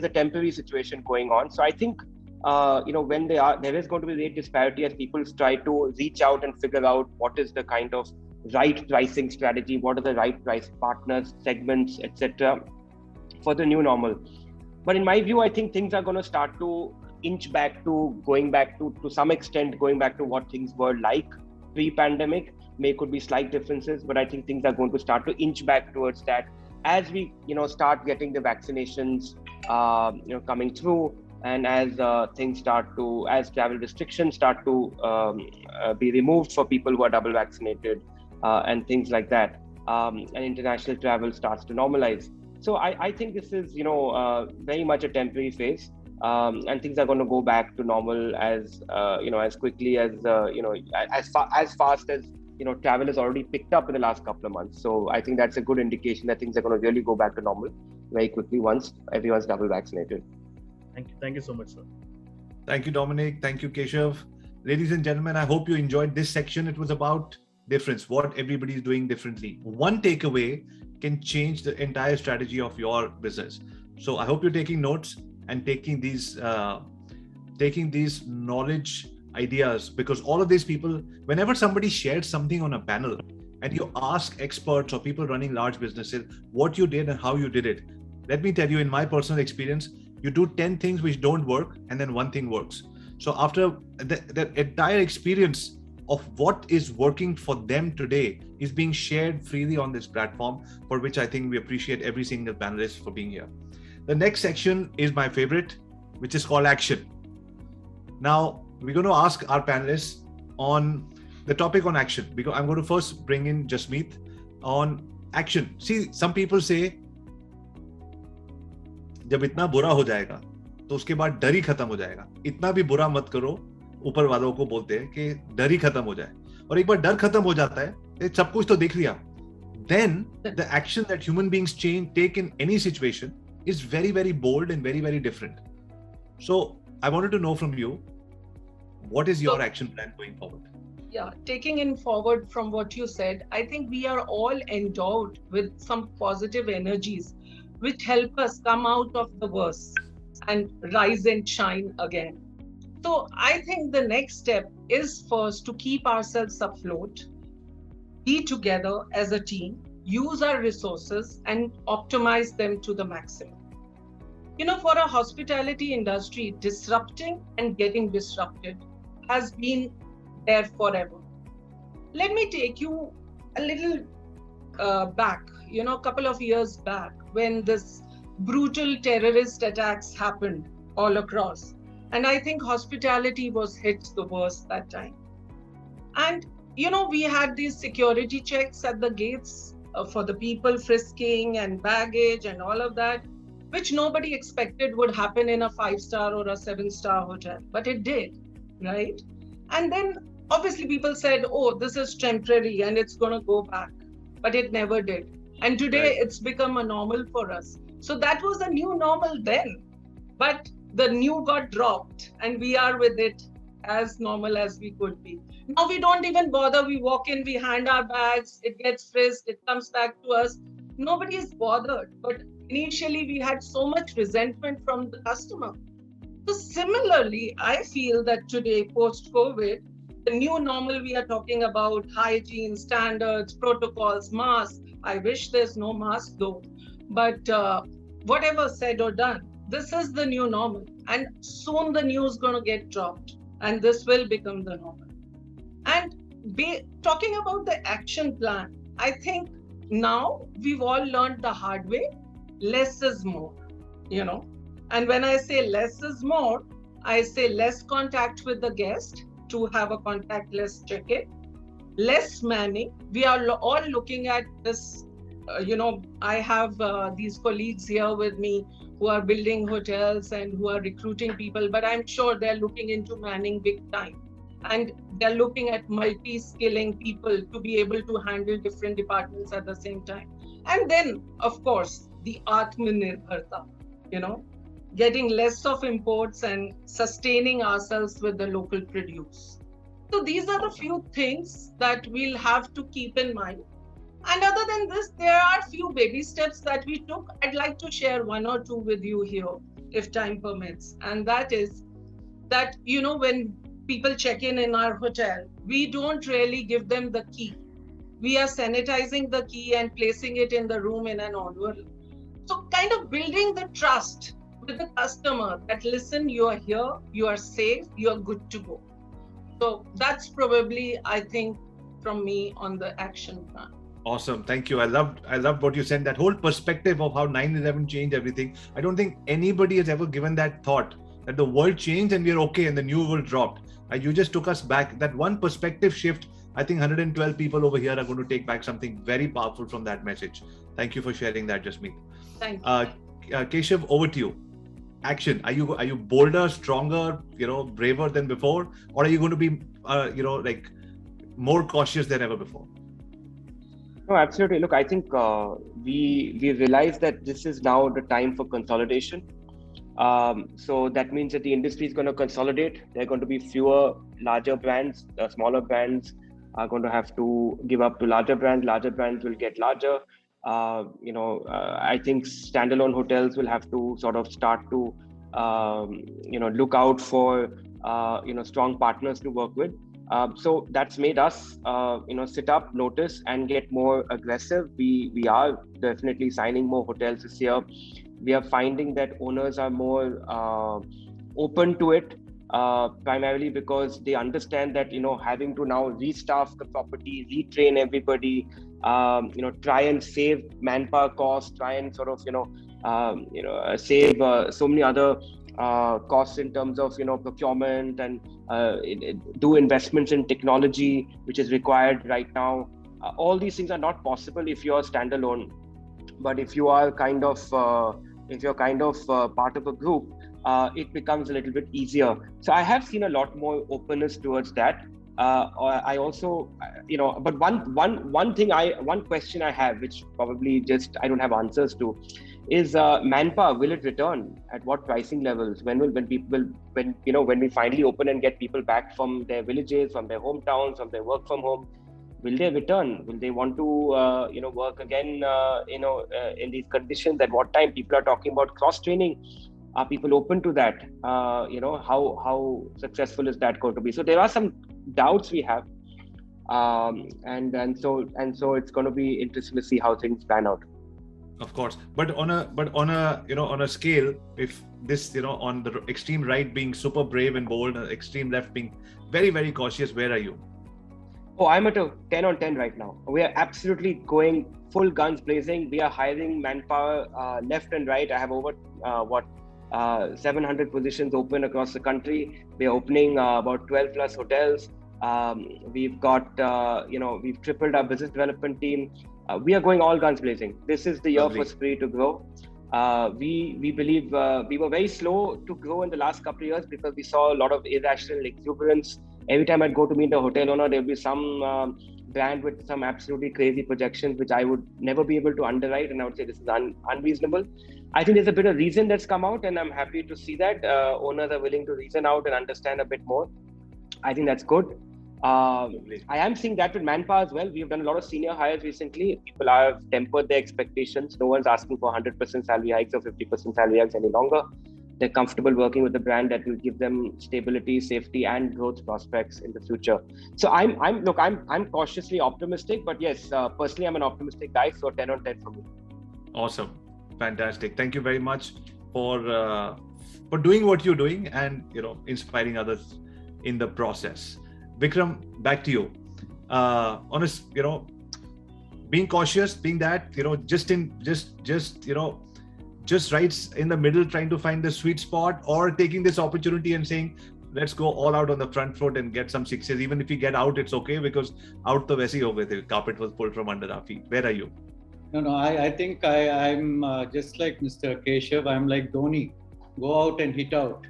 temporary situation going on. So I think when there is going to be rate disparity as people try to reach out and figure out what is the kind of right pricing strategy, what are the right price partners, segments, etc. for the new normal. But in my view, I think things are going to start to inch back to some extent going back to what things were like pre-pandemic. Could be slight differences, but I think things are going to start to inch back towards that as we start getting the vaccinations coming through, and as as travel restrictions start to be removed for people who are double vaccinated and things like that, and international travel starts to normalize. So I think this is very much a temporary phase, and things are going to go back to normal as as quickly as as fast as travel has already picked up in the last couple of months. So I think that's a good indication that things are going to really go back to normal very quickly once everyone's double vaccinated.
Thank you so much, sir.
Thank you, Dominic. Thank you, Keshav. Ladies and gentlemen, I hope you enjoyed this section. It was about difference, what everybody is doing differently. One takeaway can change the entire strategy of your business. So I hope you're taking notes and taking these knowledge ideas, because all of these people, whenever somebody shares something on a panel and you ask experts or people running large businesses what you did and how you did it, let me tell you, in my personal experience, you do 10 things which don't work and then one thing works. So after the entire experience of what is working for them today is being shared freely on this platform, for which I think we appreciate every single panelist for being here. The next section is my favorite, which is called action. Now, we're going to ask our panelists on the topic on action, because I'm going to first bring in Jasmeet on action. See, some people say, जब इतना बुरा हो जाएगा तो उसके बाद डर ही खत्म हो जाएगा, इतना भी बुरा मत करो, ऊपर वालों को बोलते हैं कि डर ही खत्म हो जाए, और एक बार डर खत्म हो जाता है, सब कुछ तो देख लिया, then the action that human beings take in any situation is very, very bold and very, very different. So I wanted to know from you, what is your action plan going forward?
Yeah, taking in forward from what you said, I think we are all endowed with some positive energies which help us come out of the worst and rise and shine again. So I think the next step is first to keep ourselves afloat, be together as a team, use our resources and optimize them to the maximum. For a hospitality industry, disrupting and getting disrupted has been there forever. Let me take you a little back, a couple of years back, when this brutal terrorist attacks happened all across. And I think hospitality was hit the worst that time. And, we had these security checks at the gates for the people frisking and baggage and all of that, which nobody expected would happen in a 5-star or a 7-star hotel, but it did, right? And then obviously people said, oh, this is temporary and it's going to go back, but it never did. And today It's become a normal for us. So that was a new normal then, but the new got dropped and we are with it as normal as we could be. Now we don't even bother. We walk in, we hand our bags, it gets frisked, it comes back to us. Nobody is bothered. But initially we had so much resentment from the customer. So similarly, I feel that today, post-COVID, the new normal we are talking about, hygiene, standards, protocols, masks. I wish there's no mask though. But whatever said or done, this is the new normal. And soon the news is going to get dropped. And this will become the normal. And talking about the action plan, I think now we've all learned the hard way, less is more, And when I say less is more, I say less contact with the guest to have a contactless check-in, less manning. We are all looking at this, I have these colleagues here with me who are building hotels and who are recruiting people, but I'm sure they're looking into manning big time. and they're looking at multi-skilling people to be able to handle different departments at the same time. And then, of course, the Atmanirbharta, getting less of imports and sustaining ourselves with the local produce. So these are the few things that we'll have to keep in mind. And other than this, there are few baby steps that we took. I'd like to share one or two with you here, if time permits. And that is that, when people check in our hotel, we don't really give them the key. We are sanitizing the key and placing it in the room in an envelope. So kind of building the trust with the customer that, listen, you are here, you are safe, you are good to go. So that's probably, I think, from me on the action plan.
Awesome. Thank you. I loved what you said, that whole perspective of how 9/11 changed everything. I don't think anybody has ever given that thought that the world changed and we're okay and the new world dropped. You just took us back. That one perspective shift, I think 112 people over here are going to take back something very powerful from that message. Thank you for sharing that, Jasmeet.
Thank you.
Keshav, over to you. Action. Are you bolder, stronger, braver than before, or are you going to be, more cautious than ever before?
No, absolutely. Look, I think we realize that this is now the time for consolidation. So that means that the industry is going to consolidate. There are going to be fewer larger brands. Smaller brands are going to have to give up to larger brands. Larger brands will get larger. I think standalone hotels will have to sort of start to, look out for, strong partners to work with. So that's made us, sit up, notice, and get more aggressive. We are definitely signing more hotels this year. We are finding that owners are more open to it, primarily because they understand that, having to now restaff the property, retrain everybody, try and save manpower costs, try and sort of, save so many other costs in terms of, procurement and do investments in technology, which is required right now. All these things are not possible if you're standalone. But if you are kind of, part of a group, it becomes a little bit easier. So I have seen a lot more openness towards that. I also, but one question I have, which probably just I don't have answers to, is manpower. Will it return? At what pricing levels? When we finally open and get people back from their villages, from their hometowns, from their work from home, will they return? Will they want to, work again, in these conditions? At what time? People are talking about cross training. Are people open to that? How successful is that going to be? So there are some doubts we have, and so it's going to be interesting to see how things pan out.
Of course, but on a scale, if this, on the extreme right being super brave and bold, and extreme left being very, very cautious, where are you?
Oh, I'm at a 10 on 10 right now. We are absolutely going full guns blazing. We are hiring manpower left and right. I have over 700 positions open across the country. We are opening about 12 plus hotels. We've got, we've tripled our business development team. We are going all guns blazing. This is the year for Spree to grow. We believe we were very slow to grow in the last couple of years because we saw a lot of irrational exuberance. Every time I'd go to meet a hotel owner, there would be some brand with some absolutely crazy projections, which I would never be able to underwrite. And I would say this is unreasonable. I think there's a bit of reason that's come out, and I'm happy to see that owners are willing to reason out and understand a bit more. I think that's good. I am seeing that with manpower as well. We've done a lot of senior hires recently. People have tempered their expectations. No one's asking for 100% salary hikes or 50% salary hikes any longer. They're comfortable working with a brand that will give them stability, safety, and growth prospects in the future. So I'm cautiously optimistic, but yes, personally, I'm an optimistic guy. So 10 on 10 for me.
Awesome, fantastic. Thank you very much for doing what you're doing and inspiring others in the process. Vikram, back to you. Being cautious, being that just right in the middle, trying to find the sweet spot, or taking this opportunity and saying, let's go all out on the front foot and get some sixes. Even if we get out, it's okay, because out the waisi ho gaye the carpet was pulled from under our feet. Where are you?
No, I think I'm just like Mr. Keshav. I'm like Dhoni. Go out and hit out.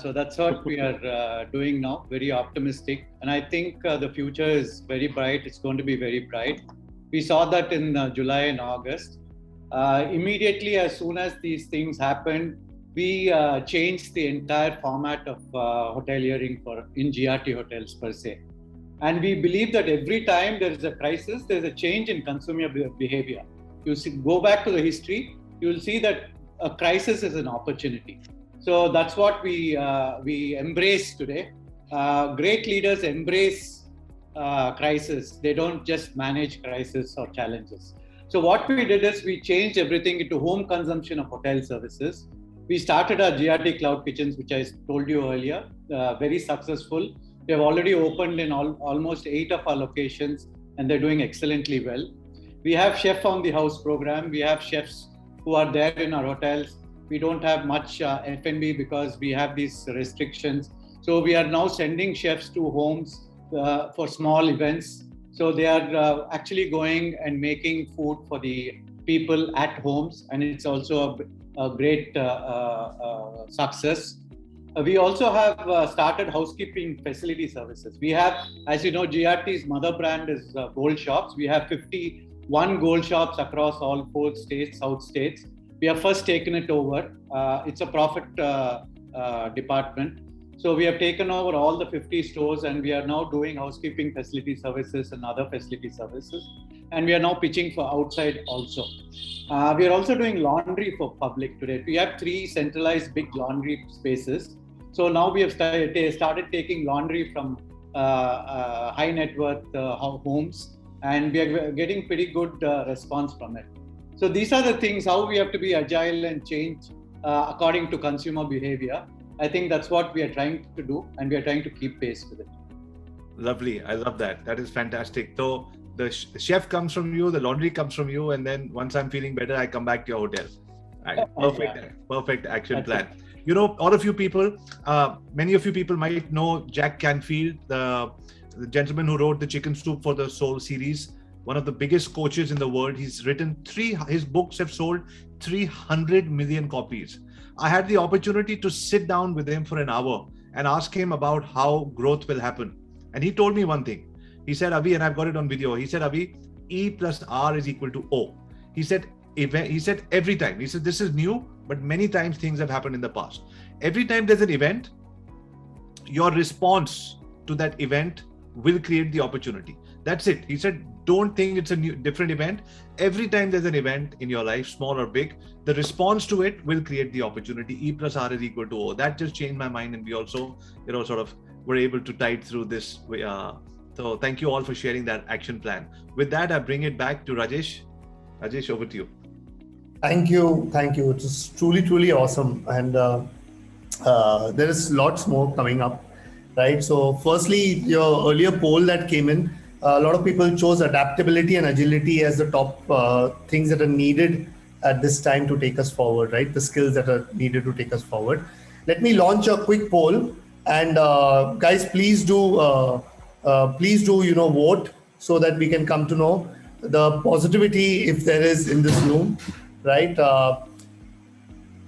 So that's what we are doing now, very optimistic. And I think the future is very bright. It's going to be very bright. We saw that in July and August. Immediately, as soon as these things happened, we changed the entire format of hoteliering in GRT hotels per se. And we believe that every time there is a crisis, there is a change in consumer behavior. You see, go back to the history, you will see that a crisis is an opportunity. So that's what we embrace today. Great leaders embrace crisis. They don't just manage crisis or challenges. So what we did is we changed everything into home consumption of hotel services. We started our GRT Cloud Kitchens, which I told you earlier, very successful. We have already opened in almost 8 of our locations, and they're doing excellently well. We have Chef on the House program. We have chefs who are there in our hotels. We don't have much F&B because we have these restrictions. So we are now sending chefs to homes for small events. So they are actually going and making food for the people at homes, and it's also a great success. We also have started housekeeping facility services. We have, as you know, GRT's mother brand is Gold Shops. We have 51 Gold Shops across all 4 states, South states. We have first taken it over. It's a profit department. So we have taken over all the 50 stores, and we are now doing housekeeping facility services and other facility services. And we are now pitching for outside also. We are also doing laundry for public today. We have 3 centralized big laundry spaces. So now we have started taking laundry from high net worth homes, and we are getting pretty good response from it. So these are the things, how we have to be agile and change according to consumer behavior. I think that's what we are trying to do, and we are trying to keep pace with it.
Lovely. I love that. That is fantastic. So the chef comes from you, the laundry comes from you, and then once I'm feeling better, I come back to your hotel. Right. Perfect action plan. You know, all of you people, many of you people might know Jack Canfield, the gentleman who wrote the Chicken Soup for the Soul series, one of the biggest coaches in the world. He's written his books have sold 300 million copies. I had the opportunity to sit down with him for an hour and ask him about how growth will happen. And he told me one thing. He said, Avi, and I've got it on video. He said, Avi, E plus R is equal to O. He said every time, he said, this is new, but many times things have happened in the past. Every time there's an event, your response to that event will create the opportunity. That's it. He said, don't think it's a different event. Every time there's an event in your life, small or big, the response to it will create the opportunity. E plus R is equal to O. That just changed my mind, and we also, sort of were able to tide through this. So thank you all for sharing that action plan. With that, I bring it back to Rajesh. Rajesh, over to you.
Thank you. It was truly awesome, and there is lots more coming up, right? So firstly, your earlier poll that came in, a lot of people chose adaptability and agility as the top things that are needed at this time to take us forward, right? The skills that are needed to take us forward. Let me launch a quick poll, and guys, please do vote so that we can come to know the positivity, if there is, in this room, right?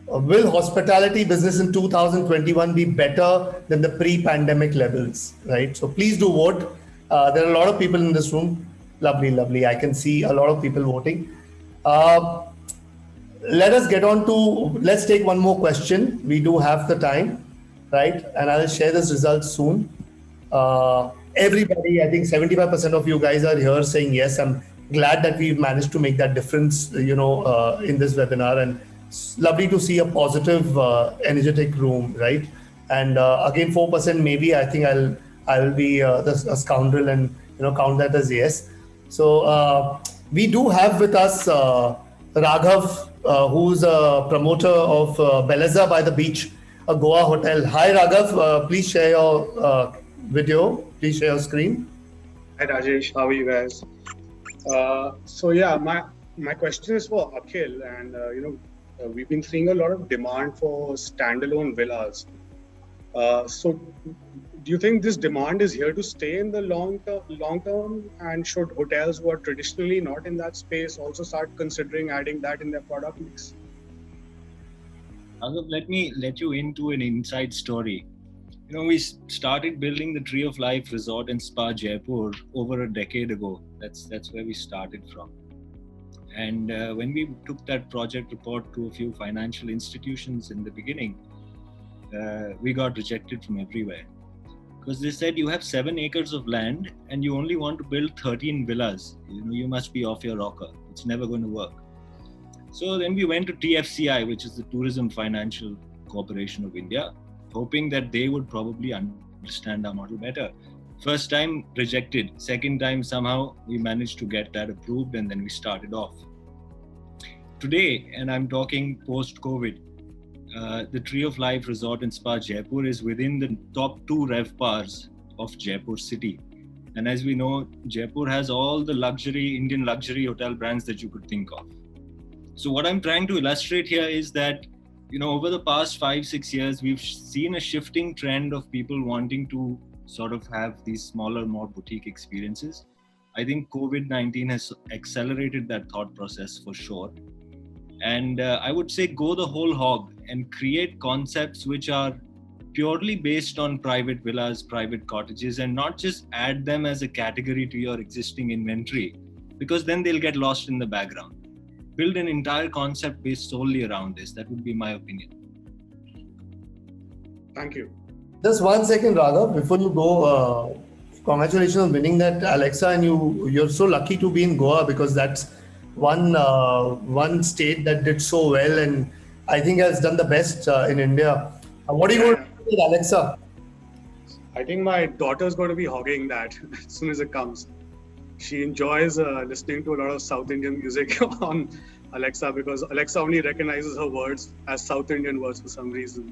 Will hospitality business in 2021 be better than the pre-pandemic levels, right? So please do vote. There are a lot of people in this room. Lovely. I can see a lot of people voting. Let us get on to, let's take one more question. We do have the time, right? And I'll share this result soon. Everybody, I think 75% of you guys are here saying yes. I'm glad that we've managed to make that difference, in this webinar, and it's lovely to see a positive, energetic room, right? And again, 4% maybe. I think I'll be a scoundrel and count that as yes. So we do have with us Raghav, who's a promoter of Beleza by the Beach, a Goa hotel. Hi Raghav, please share your video. Please share your screen.
Hi Rajesh, how are you guys? So yeah, my question is for Akhil, and we've been seeing a lot of demand for standalone villas. So do you think this demand is here to stay in the long term, and should hotels who are traditionally not in that space also start considering adding that in their product mix?
Raghav, let me let you into an inside story. We started building the Tree of Life Resort and Spa Jaipur over a decade ago. That's where we started from. And when we took that project report to a few financial institutions in the beginning, we got rejected from everywhere. Because they said, you have 7 acres of land and you only want to build 13 villas. You must be off your rocker. It's never going to work. So then we went to TFCI, which is the Tourism Financial Corporation of India, hoping that they would probably understand our model better. First time rejected. Second time somehow we managed to get that approved, and then we started off. Today, and I'm talking post-COVID, the Tree of Life Resort and Spa Jaipur is within the top 2 RevPARs of Jaipur city. And as we know, Jaipur has all the Indian luxury hotel brands that you could think of. So what I'm trying to illustrate here is that, over the past 5-6 years, we've seen a shifting trend of people wanting to sort of have these smaller, more boutique experiences. I think COVID-19 has accelerated that thought process for sure. And I would say go the whole hog and create concepts which are purely based on private villas, private cottages, and not just add them as a category to your existing inventory, because then they'll get lost in the background. Build an entire concept based solely around this. That would be my opinion.
Thank you.
Just 1 second, Raghav, before you go. Congratulations on winning that Alexa, and you're so lucky to be in Goa, because that's one state that did so well, and I think has done the best in India. What are you going to do with Alexa?
I think my daughter's going to be hogging that as soon as it comes. She enjoys listening to a lot of South Indian music on Alexa, because Alexa only recognizes her words as South Indian words for some reason.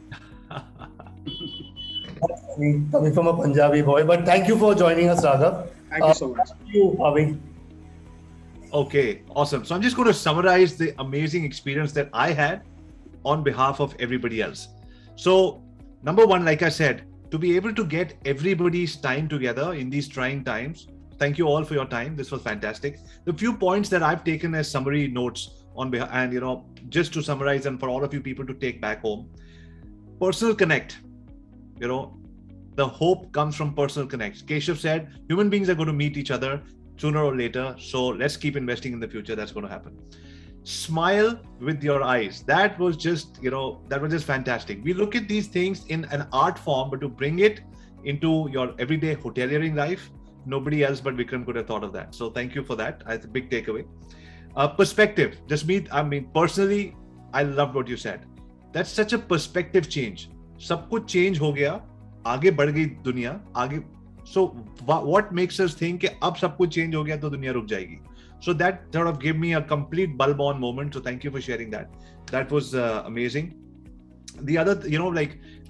Coming from a Punjabi boy, but thank you for joining us, Raghav.
Thank you so much.
Thank you, Avi.
Okay, awesome. So I'm just going to summarize the amazing experience that I had on behalf of everybody else. So number one, like I said, to be able to get everybody's time together in these trying times, thank you all for your time. This was fantastic. The few points that I've taken as summary notes on behalf, and just to summarize and for all of you people to take back home, personal connect. The hope comes from personal connect. Keshav said, human beings are going to meet each other sooner or later. So let's keep investing in the future. That's going to happen. Smile with your eyes. That was just, fantastic. We look at these things in an art form, but to bring it into your everyday hoteliering life, nobody else but Vikram could have thought of that. So thank you for that. That's a big takeaway. Perspective. Personally, I loved what you said. That's such a perspective change. सब कुछ change हो गया, आगे बढ़ गई दुनिया, आगे. So what makes us think कि अब सब कुछ change हो गया तो दुनिया रुक जाएगी? So that sort of gave me a complete bulb on moment. So thank you for sharing that. That was amazing. The other,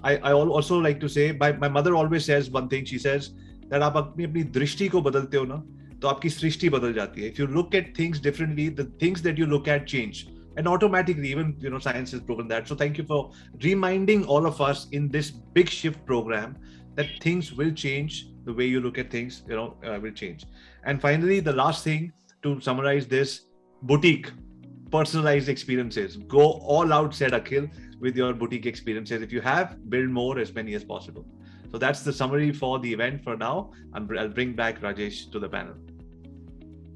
I also like to say, my mother always says one thing. She says that आप अपनी दृष्टि को बदलते हो ना, तो आपकी सृष्टि बदल जाती है. If you look at things differently, the things that you look at change. And automatically, even science has proven that. So thank you for reminding all of us in this big shift program that things will change. The way you look at things, will change. And finally, the last thing to summarize this: boutique, personalized experiences. Go all out, said Akhil, with your boutique experiences. If you have, build more, as many as possible. So that's the summary for the event for now. I'll bring back Rajesh to the panel.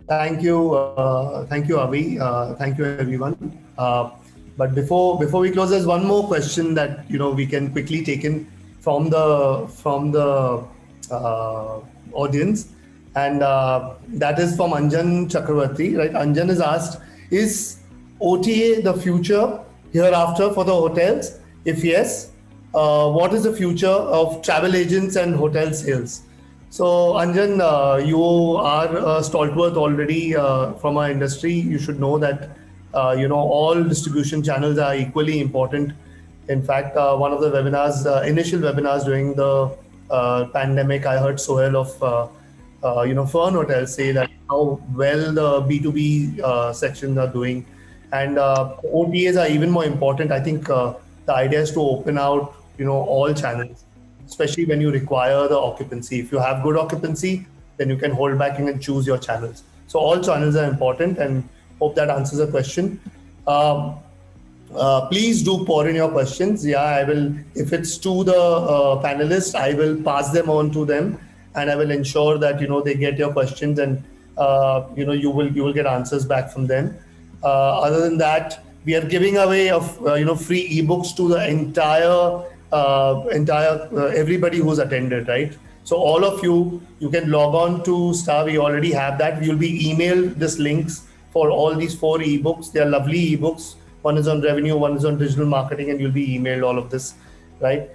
Thank you, Avi. Thank you, everyone. But before we close, there's one more question that we can quickly take in from the audience, and that is from Anjan Chakravarti. Right? Anjan is asked: is OTA the future hereafter for the hotels? If yes, what is the future of travel agents and hotel sales? So Anjan, you are a stalwart already from our industry. You should know that all distribution channels are equally important. In fact, one of the webinars, initial webinars during the pandemic, I heard Sohail of Fern Hotels say that how well the B2B sections are doing, and OTAs are even more important. I think the idea is to open out all channels, especially when you require the occupancy. If you have good occupancy, then you can hold back and choose your channels. So all channels are important, and hope that answers the question. Please do pour in your questions. Yeah, I will. If it's to the panelists, I will pass them on to them, and I will ensure that they get your questions, and you will get answers back from them. Other than that, we are giving away of free ebooks to the entire everybody who's attended, right? So all of you can log on to Star. We already have that. You'll be emailed this links for all these 4 ebooks. They are lovely ebooks. One is on revenue, one is on digital marketing, and you'll be emailed all of this, right?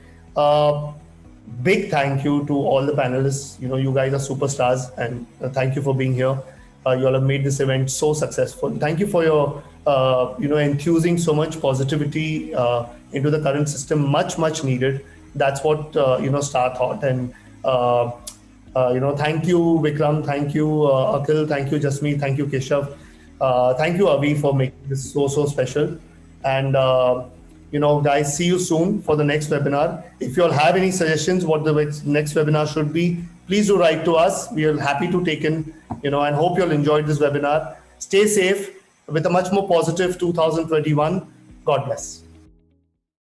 Big thank you to all the panelists. You guys are superstars, and thank you for being here. You all have made this event so successful. Thank you for your enthusing so much positivity into the current system. Much needed. That's what Star thought. And thank you Vikram, thank you Akhil, thank you Jasmeet, thank you Keshav, thank you Avi for making this so special. And guys, see you soon for the next webinar. If you all have any suggestions what the next webinar should be, please do write to us. We are happy to take in, and hope you all enjoyed this webinar. Stay safe with a much more positive 2021. God bless.